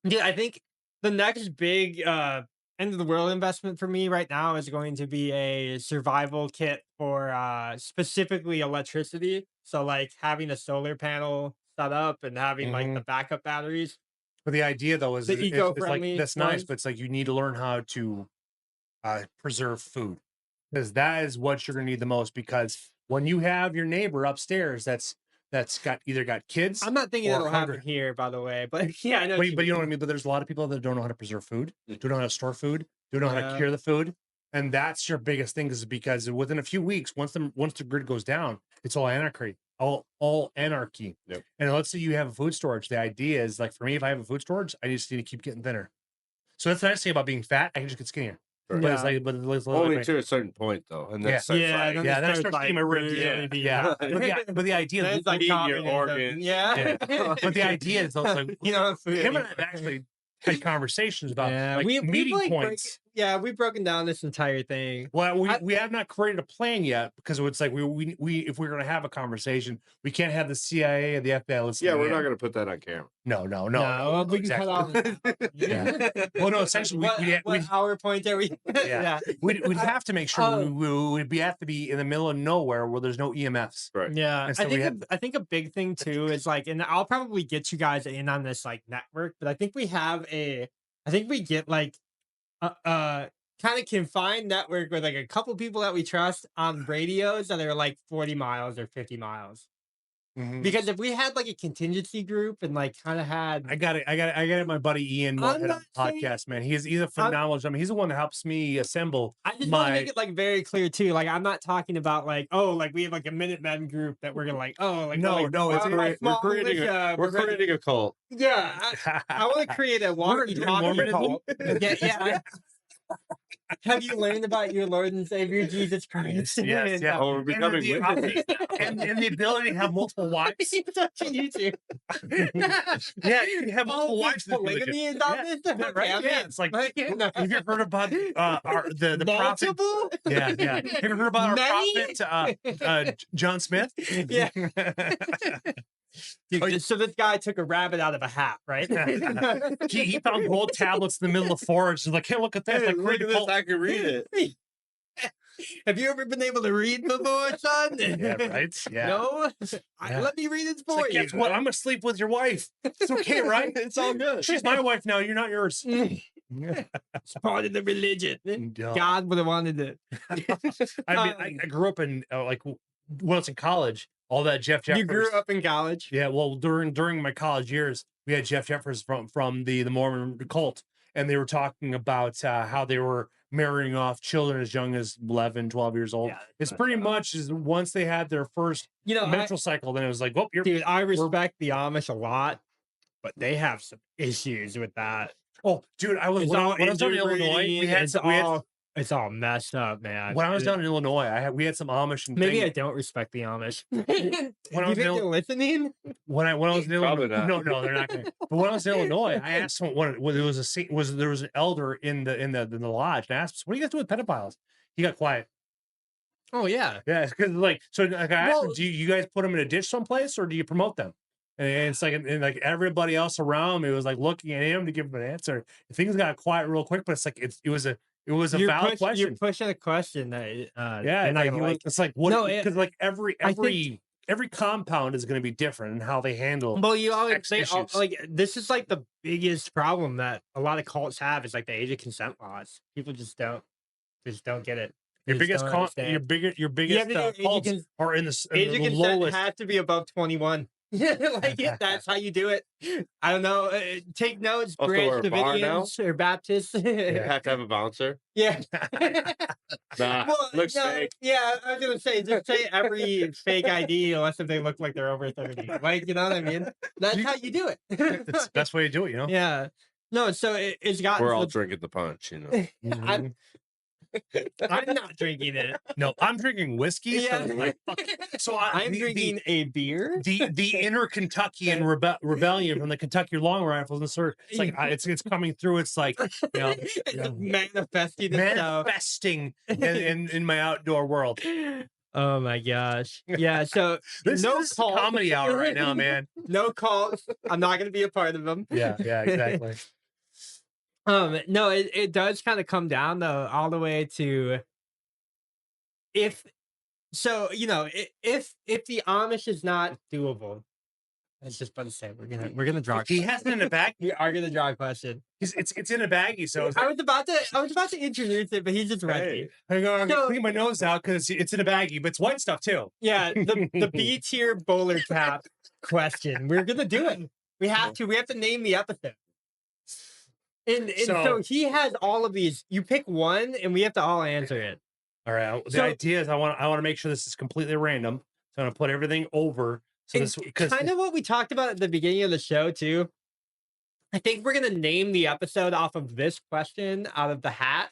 yeah, I think the next big end of the world investment for me right now is going to be a survival kit for specifically electricity. So like having a solar panel set up and having like the backup batteries. But the idea though is the it's like that's nice, but it's like you need to learn how to preserve food, because that is what you're gonna need the most. Because when you have your neighbor upstairs that's either got kids, I'm not thinking that'll happen here, by the way, but yeah, I know. But you know what I mean. But there's a lot of people that don't know how to preserve food, don't know how to store food, don't know how to cure the food, and that's your biggest thing. Is because within a few weeks, once the grid goes down, it's all anarchy, all anarchy. Yep. And let's say you have a food storage. The idea is like for me, if I have a food storage, I just need to keep getting thinner. So that's the nice thing about being fat. I can just get skinnier. Right. But it's like, but it's only to a certain point, though, and then then I start seeing my ribs. But the idea is like your organs. But the idea is also, like, him and I have actually had conversations about like meeting points. We've broken down this entire thing. Well, we have not created a plan yet, because it's like we if we're going to have a conversation, we can't have the CIA and the FBI listening. Yeah, we're not going to put that on camera. No. We can cut off. Well, no, essentially, what PowerPoint are we? We'd have to make sure we'd have to be in the middle of nowhere where there's no EMFs. Right. Yeah, so I think a big thing too is like, and I'll probably get you guys in on this like network, but I think we get like kind of confined network with like a couple people that we trust on radios that are like 40 miles or 50 miles. Because if we had like a contingency group and like kind of had, I got it. My buddy Ian podcast, man. He's a phenomenal. I mean, he's the one that helps me assemble. I just want to make it like very clear too. Like I'm not talking about like, oh, like we have like a Minutemen group that we're gonna like, oh, like no, we're creating a cult. Yeah, I want to create a walkie-talkie cult. Yeah. Have you learned about your Lord and Savior Jesus Christ? Yes. Oh, we're becoming witnesses. and the ability to have multiple wives. You too. You have multiple wives. Polygamy is on this, right? Yeah, it's like, have you heard about the multiple? prophet? Yeah. Have you heard about our prophet, John Smith? Yeah. Dude, so this guy took a rabbit out of a hat, right? he found gold tablets in the middle of the forest. He's like, hey, look at this. Hey, look at this. I can read it. Have you ever been able to read before, son? Yeah, right? Yeah. No? Let me read it for you. Guess what? I'm going to sleep with your wife. It's okay, right? It's all good. She's my wife now. You're not yours. It's part of the religion. God would have wanted it. I mean, I grew up in, like, when I was in college, all that Jeff Jeffers. You grew up in college? Yeah, well, during my college years, we had Jeff Jeffers from the Mormon cult, and they were talking about how they were marrying off children as young as 11, 12 years old. Yeah, it's pretty much once they had their first menstrual cycle, then it was like, oh, dude, I respect the Amish a lot, but they have some issues with that. Oh, dude, when I was down in Illinois, it's all messed up, man. When I was down in Illinois, we had some Amish. Maybe I don't respect the Amish. They're listening? When I was in Illinois, no, they're not. But when I was in Illinois, I asked someone there was an elder in the lodge, and I asked him, "What do you guys do with pedophiles?" He got quiet. Oh yeah, because I asked him, "Do you guys put them in a ditch someplace, or do you promote them?" And it's like, and like everybody else around me was like looking at him to give him an answer. Things got quiet real quick, but it's like it was a valid question. You're pushing a question that it's like what? No, because like every every compound is going to be different in how they handle. Well, you always issues. like this is like the biggest problem that a lot of cults have is like the age of consent laws. People just don't get it. Your biggest cults are in age of consent lowest. has to be above 21. Like that's how you do it. I don't know. Take notes, Branch Davidians or Baptists. You have to have a bouncer. Yeah. Nah, looks fake. Yeah, I was gonna say just say every fake ID unless if they look like they're over 30. Like, you know what I mean? That's how you do it. It's the best way to do it, you know? Yeah. No, so it's got. We're all drinking the punch, you know. I'm not drinking it. No, I'm drinking whiskey. Yeah. So I'm drinking a beer. The inner Kentuckian rebellion from the Kentucky Long Rifles and Sir. It's like it's coming through. It's like manifesting in my outdoor world. Oh my gosh! Yeah, so this is comedy hour right now, man. No calls. I'm not going to be a part of them. Yeah, exactly. No, it does kind of come down though, all the way to if the Amish is not doable. I was just about to say we're gonna draw. He has it in a bag. We are gonna draw a question. It's in a baggie, so I was about to introduce it, but he's just ready. I'm gonna clean my nose out because it's in a baggie, but it's white stuff too. Yeah, the B tier bowler cap question. We're gonna do it. We have to. We have to name the episode. And so he has all of these. You pick one, and we have to all answer it. All right. The idea is I want to make sure this is completely random. So I'm gonna put everything over. So this kind of what we talked about at the beginning of the show too. I think we're gonna name the episode off of this question out of the hat.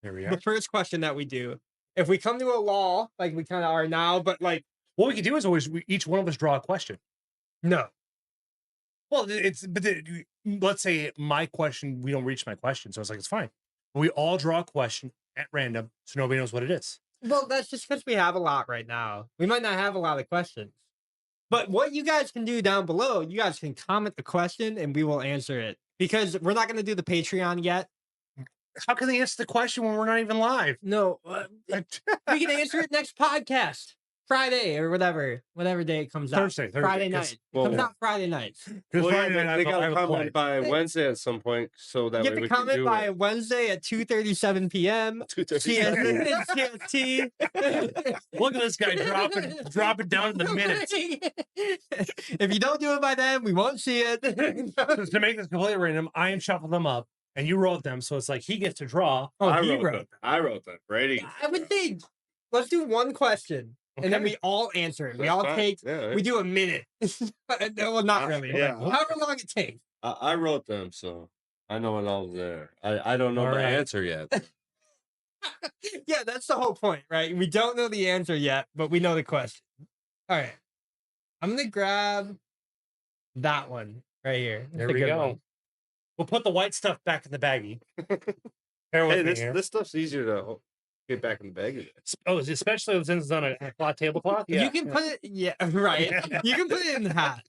There we are. The first question that we do. If we come to a law, like we kind of are now, but like what we can do is each one of us draw a question. No. Well, let's say my question, we don't reach my question. So it's like, it's fine. We all draw a question at random. So nobody knows what it is. Well, that's just because we have a lot right now. We might not have a lot of questions. But what you guys can do down below, you guys can comment the question and we will answer it. Because we're not going to do the Patreon yet. How can they answer the question when we're not even live? No. We can answer it next podcast. Friday or whatever day it comes out. Thursday. Friday night. Comes out Friday night. Friday night they got to comment by Wednesday at some point, so that you have to comment by Wednesday at 2:37 p.m. 2:37 CST. Look at this guy dropping down in the minutes. If you don't do it by then, we won't see it. To make this completely random, I shuffled them up, and you wrote them, so it's like he gets to draw. Oh, I wrote them. Brady. I would think. Let's do one question. Okay. And then we all answer it. We all take. We do a minute. Well, not really. Yeah. However long it takes. I wrote them, so I know it all there. I don't know the answer yet. Yeah, that's the whole point, right? We don't know the answer yet, but we know the question. All right. I'm gonna grab that one right here. There we go. One. We'll put the white stuff back in the baggie. Hey, this stuff's easier to get back in the bag. Oh, especially since it's on a flat tablecloth. Yeah. You can put it. Yeah, right. You can put it in the hat.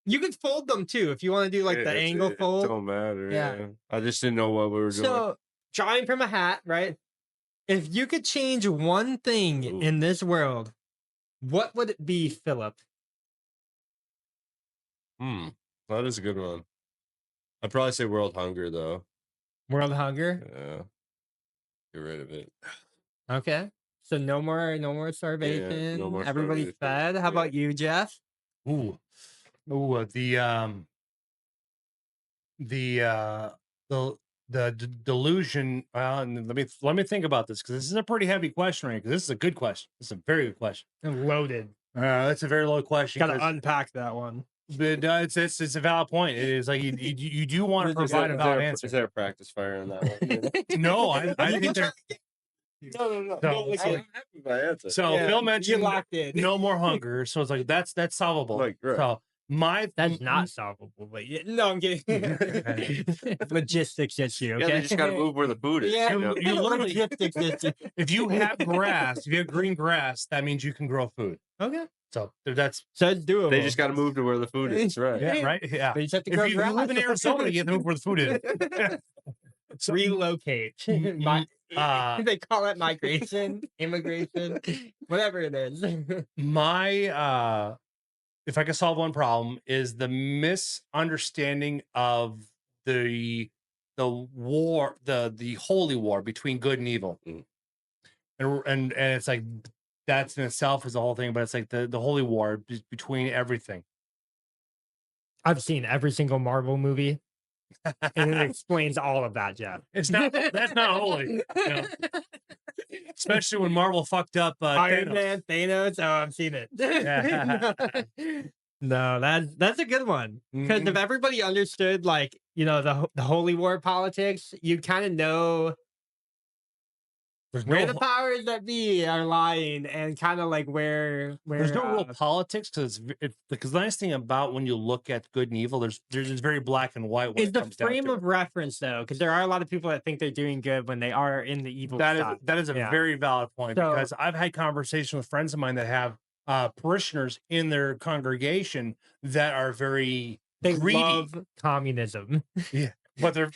You can fold them too if you want to do like the angle fold. It don't matter. Yeah. I just didn't know what we were doing. So, drawing from a hat, right? If you could change one thing in this world, what would it be, Philip? That is a good one. I'd probably say world hunger, though. World hunger? Yeah. Get rid of it. Okay. So no more starvation. Yeah, no more Everybody's fed. How about you, Jeff? The delusion. Let me think about this because this is a pretty heavy question, right? Because this is a good question. This is a very good question. And loaded. That's a very low question. Got to unpack that one. But it's a valid point. It is like you do want to provide a valid answer. Is there a practice fire on that one? No, I think there. No. I'm happy with my answer. So Phil mentioned locked in. No more hunger. So it's like that's solvable. Like, right. So that's not solvable. But no, I'm kidding. Logistics issue. Okay, yeah, they just gotta move where the food is. Yeah, you literally if you have grass, if you have green grass, that means you can grow food. Okay. So it's doable. They just got to move to where the food is, right? Yeah, right. Yeah. They just have to grow if you live in Arizona, you have to move where the food is. So relocate. They call it migration, immigration, whatever it is. My if I could solve one problem is the misunderstanding of the war, the holy war between good and evil. And it's like that's in itself is the whole thing, but it's like the holy war between everything. I've seen every single Marvel movie, and it explains all of that, Jeff. It's not that's not holy. No. Especially when Marvel fucked up Iron Thanos. Man, Thanos. Oh, I've seen it. No, that's a good one. Because if everybody understood, like, you know, the holy war politics, you'd kind of know There's where no the powers that be are lying, and kind of like there's no real politics because because the nice thing about when you look at good and evil, there's it's very black and white when is it the comes down frame to of it. reference though, because there are a lot of people that think they're doing good when they are in the evil side. That is a Yeah. very valid point So- because I've had conversations with friends of mine that have parishioners in their congregation that are very They greedy. love communism. Yeah. But they're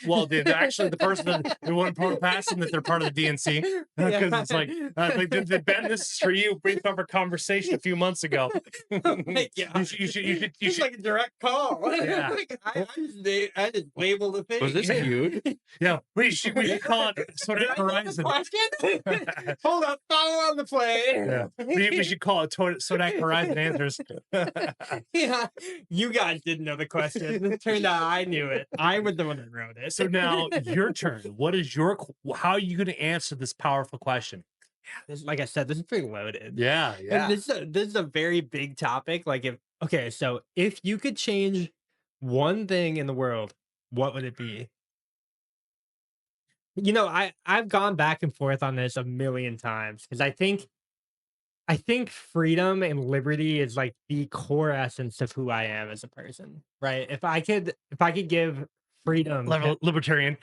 actually the person that they want to pass them that they're part of the DNC because it's like Ben, this is for you. Brief up our conversation a few months ago. Yeah. You should It's like a direct call. Yeah. Like, I just labeled the thing. Was this cute? Yeah, we should call it sort of horizon. Question? Hold up, follow on the play. Yeah, we should call it Sodak Horizon Answers. Yeah, you guys didn't know the question. It turned out I knew it. I was the one that wrote it. So now your turn. What is how are you going to answer this powerful question? Like I said, this is pretty loaded. Yeah, And this is a very big topic. Like so if you could change one thing in the world, what would it be? You know, I've gone back and forth on this a million times because I think freedom and liberty is like the core essence of who I am as a person, right? If I could give freedom, libertarian.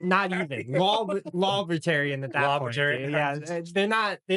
not even law libertarian at that point. Libertarian. Yeah, they're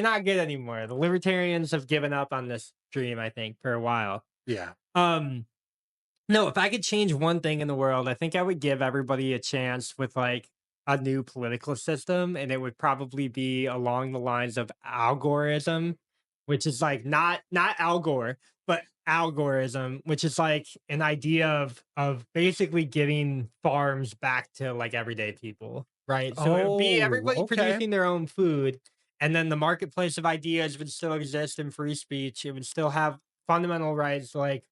not good anymore. The libertarians have given up on this dream, I think, for a while. Yeah. No, if I could change one thing in the world, I think I would give everybody a chance with like a new political system, and it would probably be along the lines of algorithm, which is like not Al Gore, but algorithm, which is like an idea of basically giving farms back to like everyday people, right? So it would be everybody producing their own food, and then the marketplace of ideas would still exist in free speech. It would still have fundamental rights like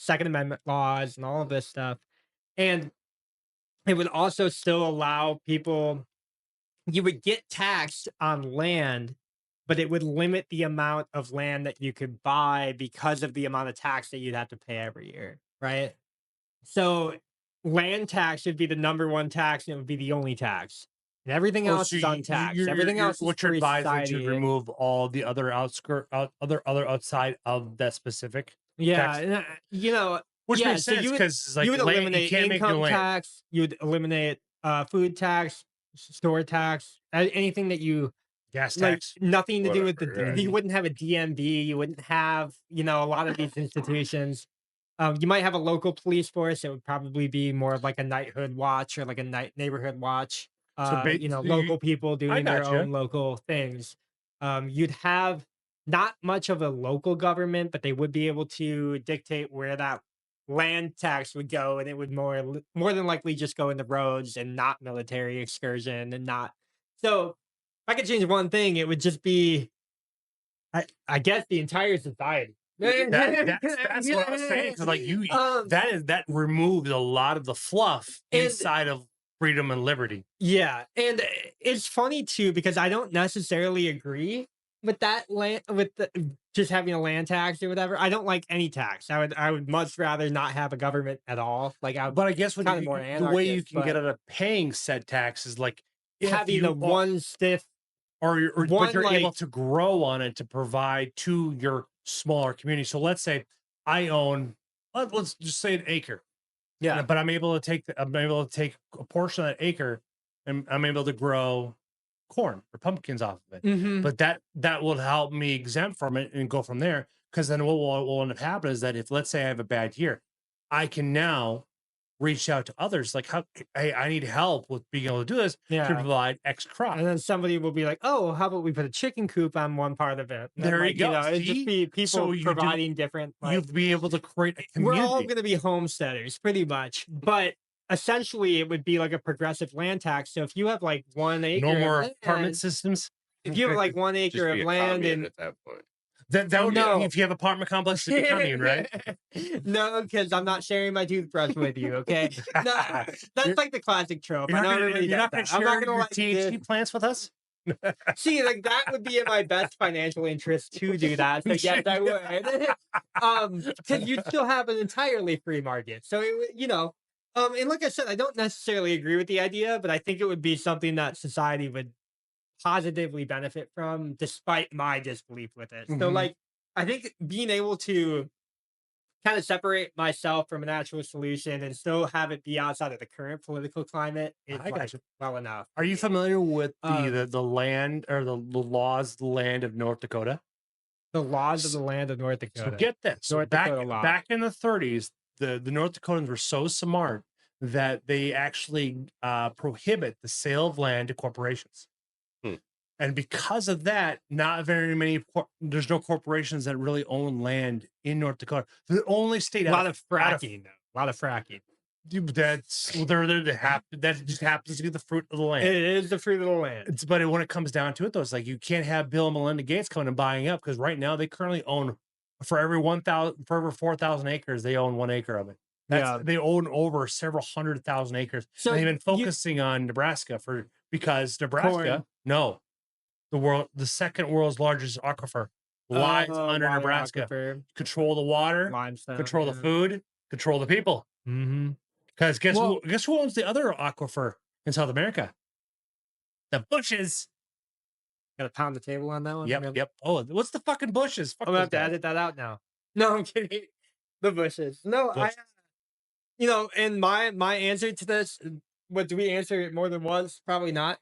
Second Amendment laws and all of this stuff. And it would also still allow people, you would get taxed on land, but it would limit the amount of land that you could buy because of the amount of tax that you'd have to pay every year, right? So land tax should be the number one tax, and it would be the only tax. And everything else is untaxed. Everything else is what you're free advising society. to remove all the other other outside of that specific tax. Yeah, you know, Which yeah, makes so sense because like you would eliminate you can't make your income land. tax, you would eliminate food tax, store tax, anything that you Gas like, tax. nothing to do with Whatever, you wouldn't have a DMV, you wouldn't have, you know, a lot of these institutions. You might have a local police force. It would probably be more of like a knighthood watch or like a neighborhood watch. You know, local people doing their gotcha. own local things. You'd have not much of a local government, but they would be able to dictate where that land tax would go, and it would more than likely just go into roads and not military excursion and not. So if I could change one thing, it would just be, I guess, the entire society. That's what I was saying because like that removes a lot of the fluff inside of freedom and liberty. Yeah, and it's funny too because I don't necessarily agree with that land with just having a land tax or whatever. I don't like any tax. I would much rather not have a government at all. Like, but I guess when kind of more the way you can anarchist, get out of paying said tax is like if having the one stiff, but you're able like, to grow on it to provide to your smaller community. So let's say I own, let's just say an acre. yeah, But I'm able to take a portion of that acre and I'm able to grow corn or pumpkins off of it. mhm. But that will help me exempt from it and go from there. Because then what will end up happening is that if let's say I have a bad year, I can now reached out to others like, how, hey, I need help with being able to do this to Yeah. provide X crop. And then somebody will be like, "Oh, how about we put a chicken coop on one part of it?" And There you like, go. it'd just See? be people So you do, providing different, like, you'd be able to create a we're all community. gonna be homesteaders pretty much, but essentially it would be like a progressive land tax. So if you have like 1 No acre of more apartment land, systems. if you have like 1 Just acre be of a land commune and at that point. That would no. be, if you have apartment complexes, it'd be commune, right? No, because I'm not sharing my toothbrush with you, okay? No, that's like the classic trope. I know everybody You're does not going that. to I'm not share gonna your like THC plants with us? see, like that would be in my best financial interest to do that. So yes, I would. Because you'd still have an entirely free market. So it, and like I said, I don't necessarily agree with the idea, but I think it would be something that society would positively benefit from, despite my disbelief with it. So, Mhm. like, I think being able to kind of separate myself from an actual solution and still have it be outside of the current political climate is I like got you. well enough Are for you me. familiar with Um, the land or the laws, the land of North Dakota? the laws of S- the land of North So Dakota. get this. So North Dakota law. back in the 30s, the North Dakotans were so smart that they actually prohibit the sale of land to corporations. Hmm. And because of that, not very many there's no corporations that really own land in North Dakota. The only state A lot of out of fracking, though. A lot of fracking. dude, that's well, that just happens to be the fruit of the land. It is the fruit of the land. But when it comes down to it, though, it's like you can't have Bill and Melinda Gates coming and buying up because right now they currently own for every 4,000 acres, they own 1 acre of it. That's Yeah. they own over several 100,000 acres. So And they've been you focusing on Nebraska because corn, the second world's largest aquifer lies under water Nebraska. aquifer, Control the water, limestone. control the Yeah. food, control the people. Mm-hmm. Because Well, guess who owns the other aquifer in South America? The bushes. got to pound the table on that one. Yep, Really? yep. Oh, what's the fucking bushes? Fuck I'm gonna those have to guys. edit that out now. No, I'm kidding. The bushes. No, Bushes. and my answer to this, what do we answer it more than once? Probably not.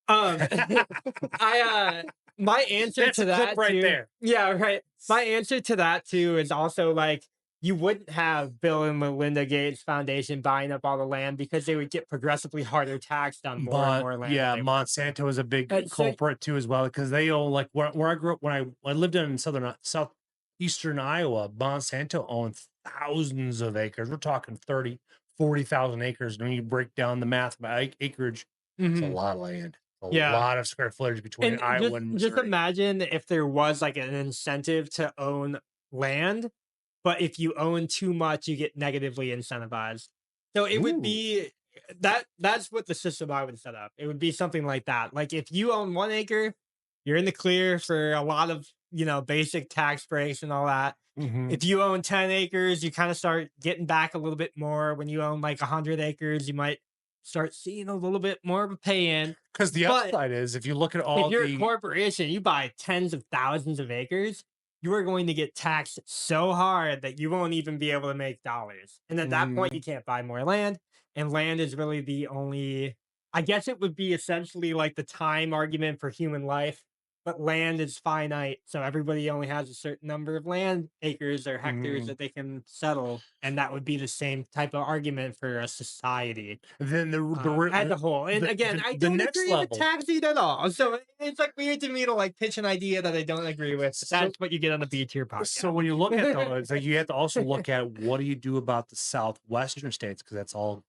I my answer That's to a clip that right too. there. Yeah, right. My answer to that too is also like you wouldn't have Bill and Melinda Gates Foundation buying up all the land because they would get progressively harder taxed on more and more land. Yeah, Than Monsanto is a big they so culprit too as well because they own like where I grew up when I lived in southeastern Iowa. Monsanto owned thousands of acres. We're talking 30, 40,000 acres. And when you break down the math by acreage, it's a mhm. lot of land, a Yeah. lot of square footage between And Iowa and just Missouri. imagine if there was like an incentive to own land, but if you own too much, you get negatively incentivized. So it would Ooh. be that's what the system I would set up. It would be something like that. Like if you own 1 acre, you're in the clear for a lot of, basic tax breaks and all that. Mhm. If you own 10 acres, you kind of start getting back a little bit more. When you own like 100 acres, you might start seeing a little bit more of a pay in. Because the But upside is if you look at if all you're a the corporation, you buy tens of thousands of acres, you are going to get taxed so hard that you won't even be able to make dollars. And at that point, you Mhm. can't buy more land. And land is really the only, I guess it would be essentially like the time argument for human life, but land is finite. So everybody only has a certain number of land acres or hectares Mhm. that they can settle. And that would be the same type of argument for a society then as a whole. And again, I the don't next agree with level. taxing at all. So it's like weird to me to like pitch an idea that I don't agree with. But So that's what you get on the B tier so podcast. when you look at though, it's like you have to also look at what do you do about the southwestern states because that's all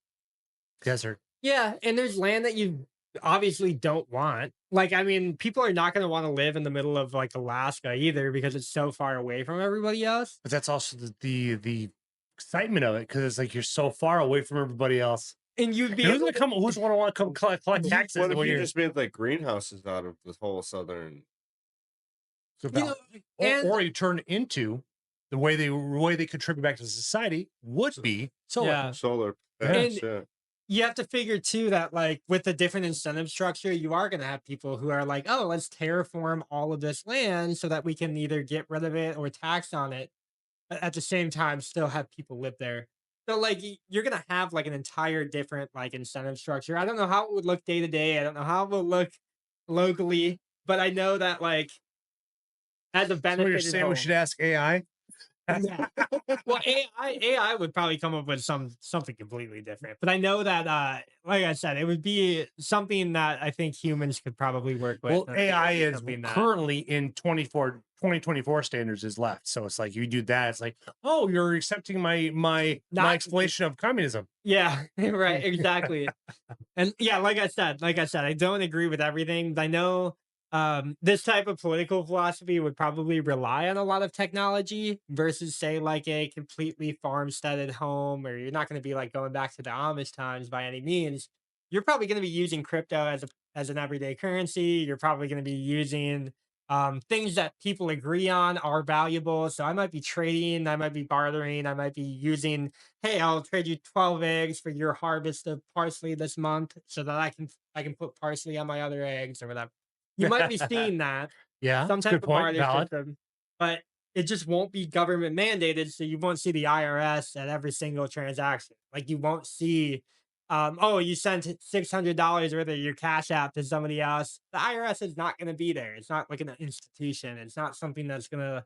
desert. Yeah, and there's land that you obviously don't want. Like, I mean, people are not going to want to live in the middle of like Alaska either because it's so far away from everybody else. But that's also the excitement of it because it's like you're so far away from everybody else. And you'd be Who's able gonna come? Who's gonna want to come collect taxes What if when you you're just made like greenhouses out of the whole southern? you know, and or you turn into the way they contribute back to society would be solar. yeah, Solar Yeah. panels? and Yeah. you have to figure too that like with the different incentive structure, you are going to have people who are like, oh, let's terraform all of this land so that we can either get rid of it or tax on it. At the same time, still have people live there. So like you're going to have like an entire different like incentive structure. I don't know how it would look day to day. I don't know how it would look locally, but I know that like as a So you're benefit is saying we whole. should ask AI? Yeah. Well, AI would probably come up with something completely different. But I know that, like I said, it would be something that I think humans could probably work with. Well, AI is Something that currently in 2024 standards is left. So it's like you do that. It's like, oh, you're accepting my not explanation of communism. yeah, right, exactly. And yeah, like I said, I don't agree with everything. But I know this type of political philosophy would probably rely on a lot of technology versus say like a completely farmsteaded home, or you're not going to be like going back to the Amish times by any means. You're probably going to be using crypto as an everyday currency. You're probably going to be using things that people agree on are valuable. So I might be trading, I might be bartering, I might be using, hey, I'll trade you 12 eggs for your harvest of parsley this month so that I can put parsley on my other eggs or whatever. You might be seeing that, Yeah, some it's a type good of point. barter Valid. system, but it just won't be government mandated. So you won't see the IRS at every single transaction. Like you won't see, oh, you sent $600 worth of your cash app to somebody else. The IRS is not going to be there. It's not like an institution. It's not something that's going to,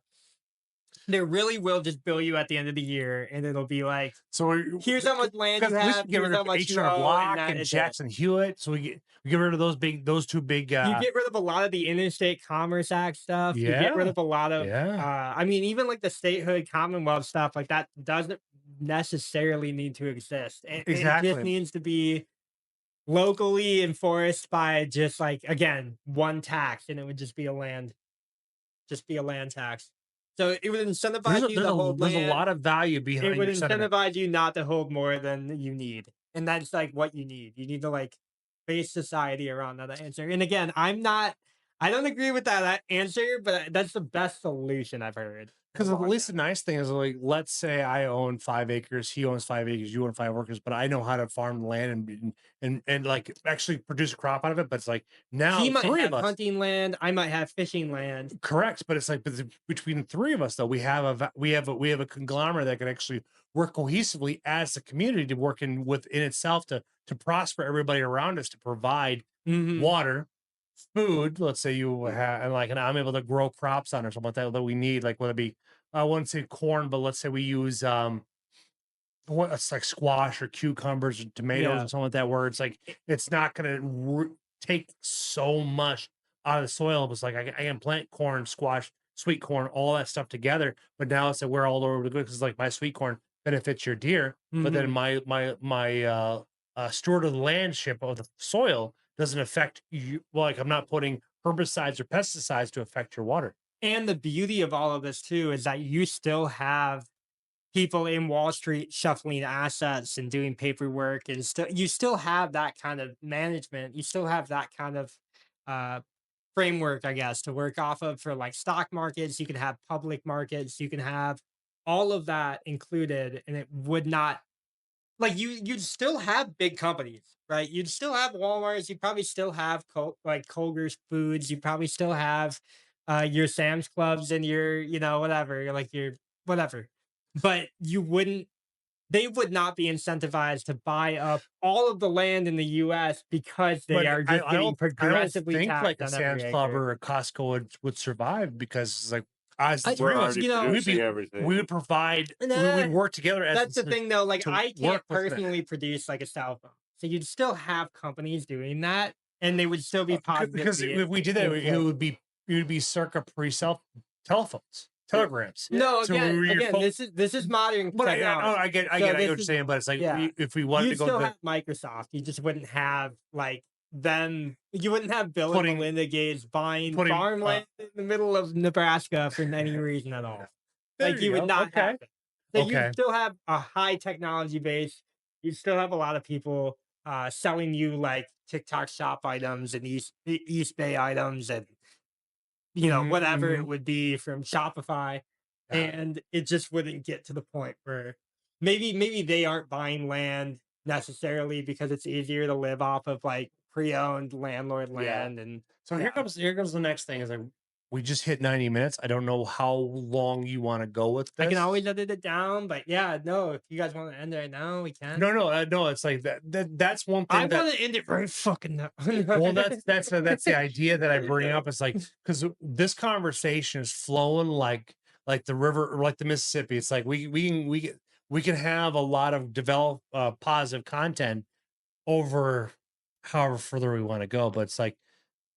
they really will just bill you at the end of the year, and it'll be like, So here's how much land because you at least have, we get here's rid how of much you H&R owe, and Block that and is it. Jackson Hewitt. So we get rid of those two big. You get rid of a lot of the Interstate Commerce Act stuff. You get rid Yeah, of a lot of, yeah, I mean, even like the statehood Commonwealth stuff, like that doesn't necessarily need to exist. It just exactly. needs to be locally enforced by just like, again, one tax, and it would just be a land tax. So it would incentivize you to hold There's a land. lot of value It behind would your sentiment. incentivize you not to hold more than you need. And that's like what you need. You need to like base society around that answer. And again, I don't agree with that answer, but that's the best solution I've heard. Because at least the nice thing is, like, let's say I own 5 acres, he owns 5 acres, you own 5 acres, but I know how to farm the land and like actually produce a crop out of it. But it's like now He might three of have us, hunting land. I might have fishing land. correct? But it's like between the three of us, though, we have a conglomerate that can actually work cohesively as a community to work within itself to prosper everybody around us to provide Hmm. water, food. Let's say you have and I'm able to grow crops on or something like that we need, like whether it be I wouldn't say corn, but let's say we use what it's like squash or cucumbers or tomatoes Yeah. and something like that, where it's like it's not gonna take so much out of the soil. But it's like I can plant corn, squash, sweet corn, all that stuff together. But now it's that we're all over the good because like my sweet corn benefits your deer, but then Hmm. my steward of the landship of the soil doesn't affect you. Like I'm not putting herbicides or pesticides to affect your water. And the beauty of all of this too is that you still have people in Wall Street shuffling assets and doing paperwork, and still you still have that kind of management. You still have that kind of uh framework, I guess, to work off of for like stock markets. You can have public markets, you can have all of that included, and it would not, like, you'd still have big companies, right? You'd still have Walmarts, you'd probably still have like Koger's Foods, you probably still have your Sam's Clubs and your, whatever, like your whatever. But you wouldn't they would not be incentivized to buy up all of the land in the US because they But are just getting I don't progressively think like taxed a on every Sam's Club acre. or a Costco would survive because it's like as the I, We're three of us, already you know, we'd producing be everything. we would provide we'd nah, work together as that's the thing though. Like, to I work can't with the personally produce like a cell phone. So you'd still have companies doing that, and they would still be because positively if we did that influenced. it would be circa pre-cell telephones, telegrams. Yeah. No, So again, your again, phone, this is modern but technology. I So get this what you're is, saying, but it's like yeah. if we wanted to You'd go still the have Microsoft. You just wouldn't have like them. You wouldn't have Bill and putting Melinda Gates buying putting farmland in the middle of Nebraska for any reason at all. there Like, you you would go. not Okay. happen. So you'd Okay. still have a high technology base. You'd still have a lot of people selling you like TikTok shop items and East Bay items, and whatever it Hmm. would be from Shopify. Yeah. And it just wouldn't get to the point where maybe they aren't buying land necessarily because it's easier to live off of like pre-owned landlord Yeah. land. And So yeah, here comes the next thing is like we just hit 90 minutes. I don't know how long you want to go with I can this. always edit it down, but yeah, no, if you guys want to end it right now, we can. No, it's like that's one I thing that want to end it right fucking now. well that's the idea that I bring up. It's like because this conversation is flowing like the river or like the Mississippi. It's like we can have a lot of positive content over however further we want to go. But it's like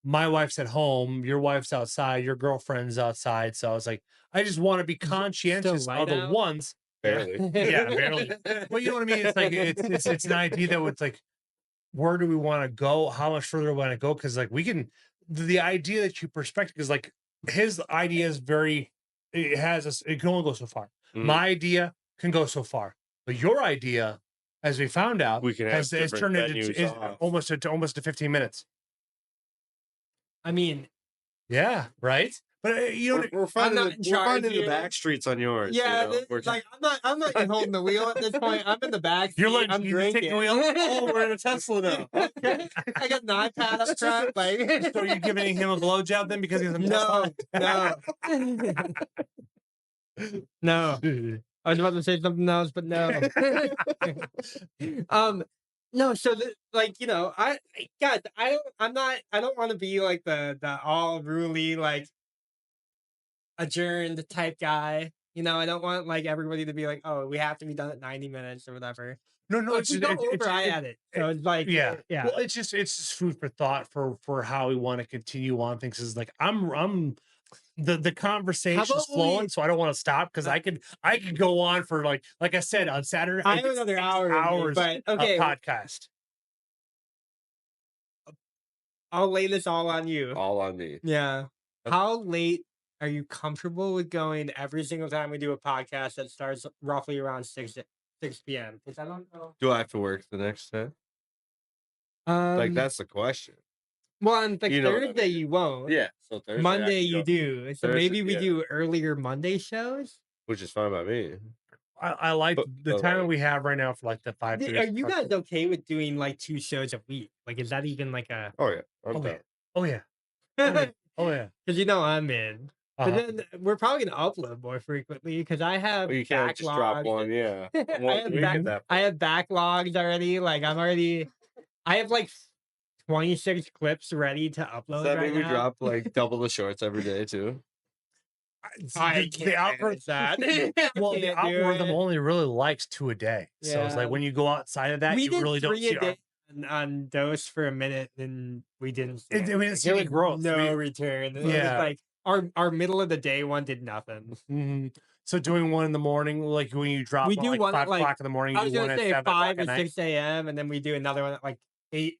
my wife's at home, your wife's outside, your girlfriend's outside. So I was like, I just want to be Still conscientious light of the out? ones. Barely. Yeah, barely. But you know what I mean? It's like it's an idea that it's like, where do we want to go? How much further do we want to go? Because like we can the idea that you perspective is like his idea is very it can only go so far. My idea can go so far. But your idea, as we found out, We can have has different turned into venues is off. almost to 15 minutes. I mean, Yeah, right. But you know, We're I'm finding not in charge the here. back streets on yours. Yeah, you know? it's like I'm not holding the wheel at this point. I'm in the back seat. you're like I'm you just take the drinking. wheel. Oh, we're in a Tesla now. Okay. I got an iPad up front. Like, So you're giving him a blowjob then because he's a no, Tesla? no. I was about to say something else, but no. No. So, like, you know, guys, I don't want to be like the all ruly, like adjourned type guy. You know, I don't want like everybody to be like, oh, we have to be done at 90 minutes or whatever. No, But if we go over, I edit. So it's like, yeah. yeah. Well, it's just food for thought for how we want to continue on things. Is like I'm the conversation's about flowing, we- so I don't want to stop because I could go on for like I said on Saturday. I have another hour, in me, hours but of okay, podcast. I'll lay this all on you. All on me. Yeah. How late are you comfortable with going every single time we do a podcast that starts roughly around 6 p.m.? Because I don't know. Do I have to work the next day? Like that's the question. Well, on like You know what I Thursday mean. you won't. Yeah. So Thursday I Monday can you go, do. So Thursday, maybe we yeah. do earlier Monday shows. which is fine by me. I like the But, time like- we have right now for like the 5 Are you guys okay with doing like 2 shows a week? Like, is that even like a? Oh yeah. I'm Oh down. yeah. Oh yeah. Oh yeah. Oh yeah. Because you know I'm in. But Uh-huh. then we're probably gonna upload more frequently because I have Well, you can't just drop backlogs. one. Yeah. I Well, have we get that. I have backlogs already. Like I have like 26 clips ready to upload Does that right mean we now. drop like double the shorts every day too? I the can't algorithm manage that. well, I the can't do algorithm it. only really likes 2 a day. So it's Yeah. like when you go outside of that, We you did really don't 3 see a day on Dose for a minute, and we didn't. See I mean, anything. it's There any was growth. no return. It was Yeah. like our middle of the day one did nothing. Mhm. So doing one in the morning, like when you drop We one do like one at, 5 like, o'clock in the morning, I you was do one gonna at say 7 5 o'clock at or night. 6 a.m. and then we do another one at like 8.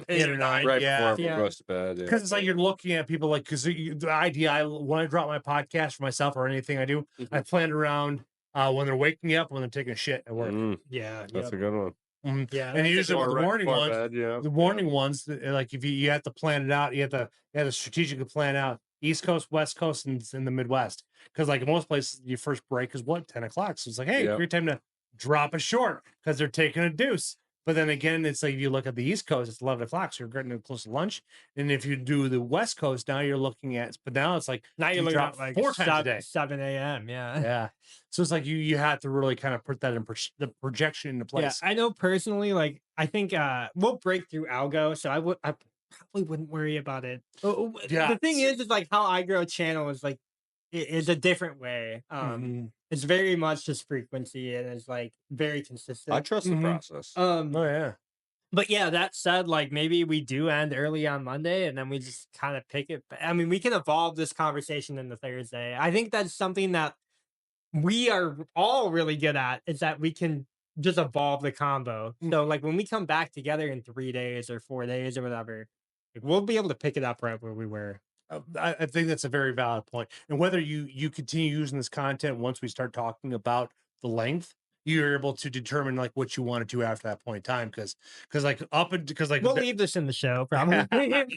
8 or 9, Right yeah. before Yeah. we goes to bed. Yeah. Because it's like you're looking at people like because the idea when I drop my podcast for myself or anything I do, I plan it around when they're waking up, when they're taking a shit at work. Yeah, That's a good one. Mhm. yeah. And usually with the morning ones, Bed, yeah. the morning ones, like if you have to plan it out, you have to strategically plan out East Coast, West Coast, and in the Midwest. Because like in most places, your first break is what 10 o'clock. So it's like, hey, Yep. great time to drop a short because they're taking a deuce. But then again, it's like if you look at the East Coast, it's 11 o'clock, so you're getting close to lunch. And if you do the West Coast, now you're looking at, but now it's like Now you're you looking drop at like 4 times a day. 7 a.m. Yeah. Yeah, so it's like you have to really kind of put that in the projection into Yeah, place. I know personally, like I think we'll break through algo, so I probably wouldn't worry about it. Yeah. The thing is like how I grow channel is like it is a different way. Mhm. It's very much just frequency and it's like very consistent. I trust the process. Oh yeah. But yeah, that said, like maybe we do end early on Monday and then we just kind of pick it. I mean, we can evolve this conversation into Thursday. I think that's something that we are all really good at is that we can just evolve the combo. So like when we come back together in 3 days or 4 days or whatever, like, we'll be able to pick it up right where we were. I think that's a very valid point. And whether you continue using this content once we start talking about the length, you're able to determine like what you want to do after that point in time. Because like We'll leave this in the show probably. We have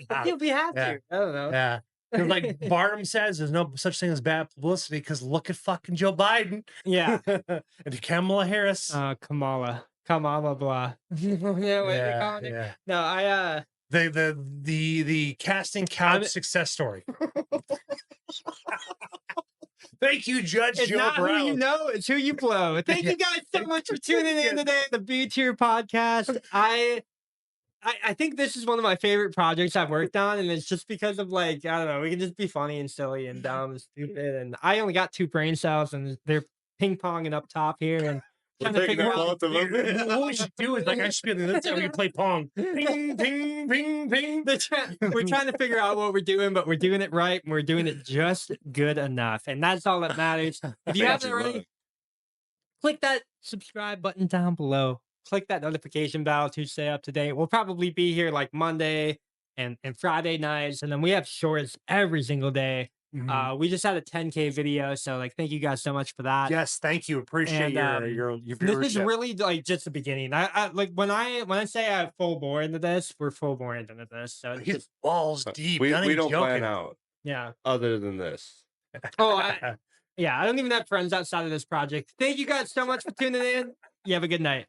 Yeah. to. I don't know. yeah. 'Cause like Barnum says, there's no such thing as bad publicity. Because look at fucking Joe Biden, Yeah. and Kamala Harris. Kamala blah. Yeah, what they calling it? yeah. No, The casting couch success story. Thank you, Judge it's Joe not Brown. who you know, it's who you blow. Thank you guys so much for tuning in today at the B Tier podcast. I think this is one of my favorite projects I've worked on, and it's just because of like I don't know, we can just be funny and silly and dumb and stupid. And I only got 2 brain cells, and they're ping ponging up top here and We're trying to taking figure out out. both of them. What we should do is like I should be that's how we play pong. Ping, ping, ping, ping. We're trying to figure out what we're doing, but we're doing it right, and we're doing it just good enough, and that's all that matters. If you haven't already, click that subscribe button down below. Click that notification bell to stay up to date. We'll probably be here like Monday and Friday nights, and then we have shorts every single day. We just had a 10K video, so like thank you guys so much for that. Yes, thank you. Appreciate your This viewership. is really like just the beginning. I like when I say I have full bore into this, we're full bore into this. So it's He's just, balls deep. We We don't plan out yeah. other than this. Oh, yeah. I don't even have friends outside of this project. Thank you guys so much for tuning in. You have a good night.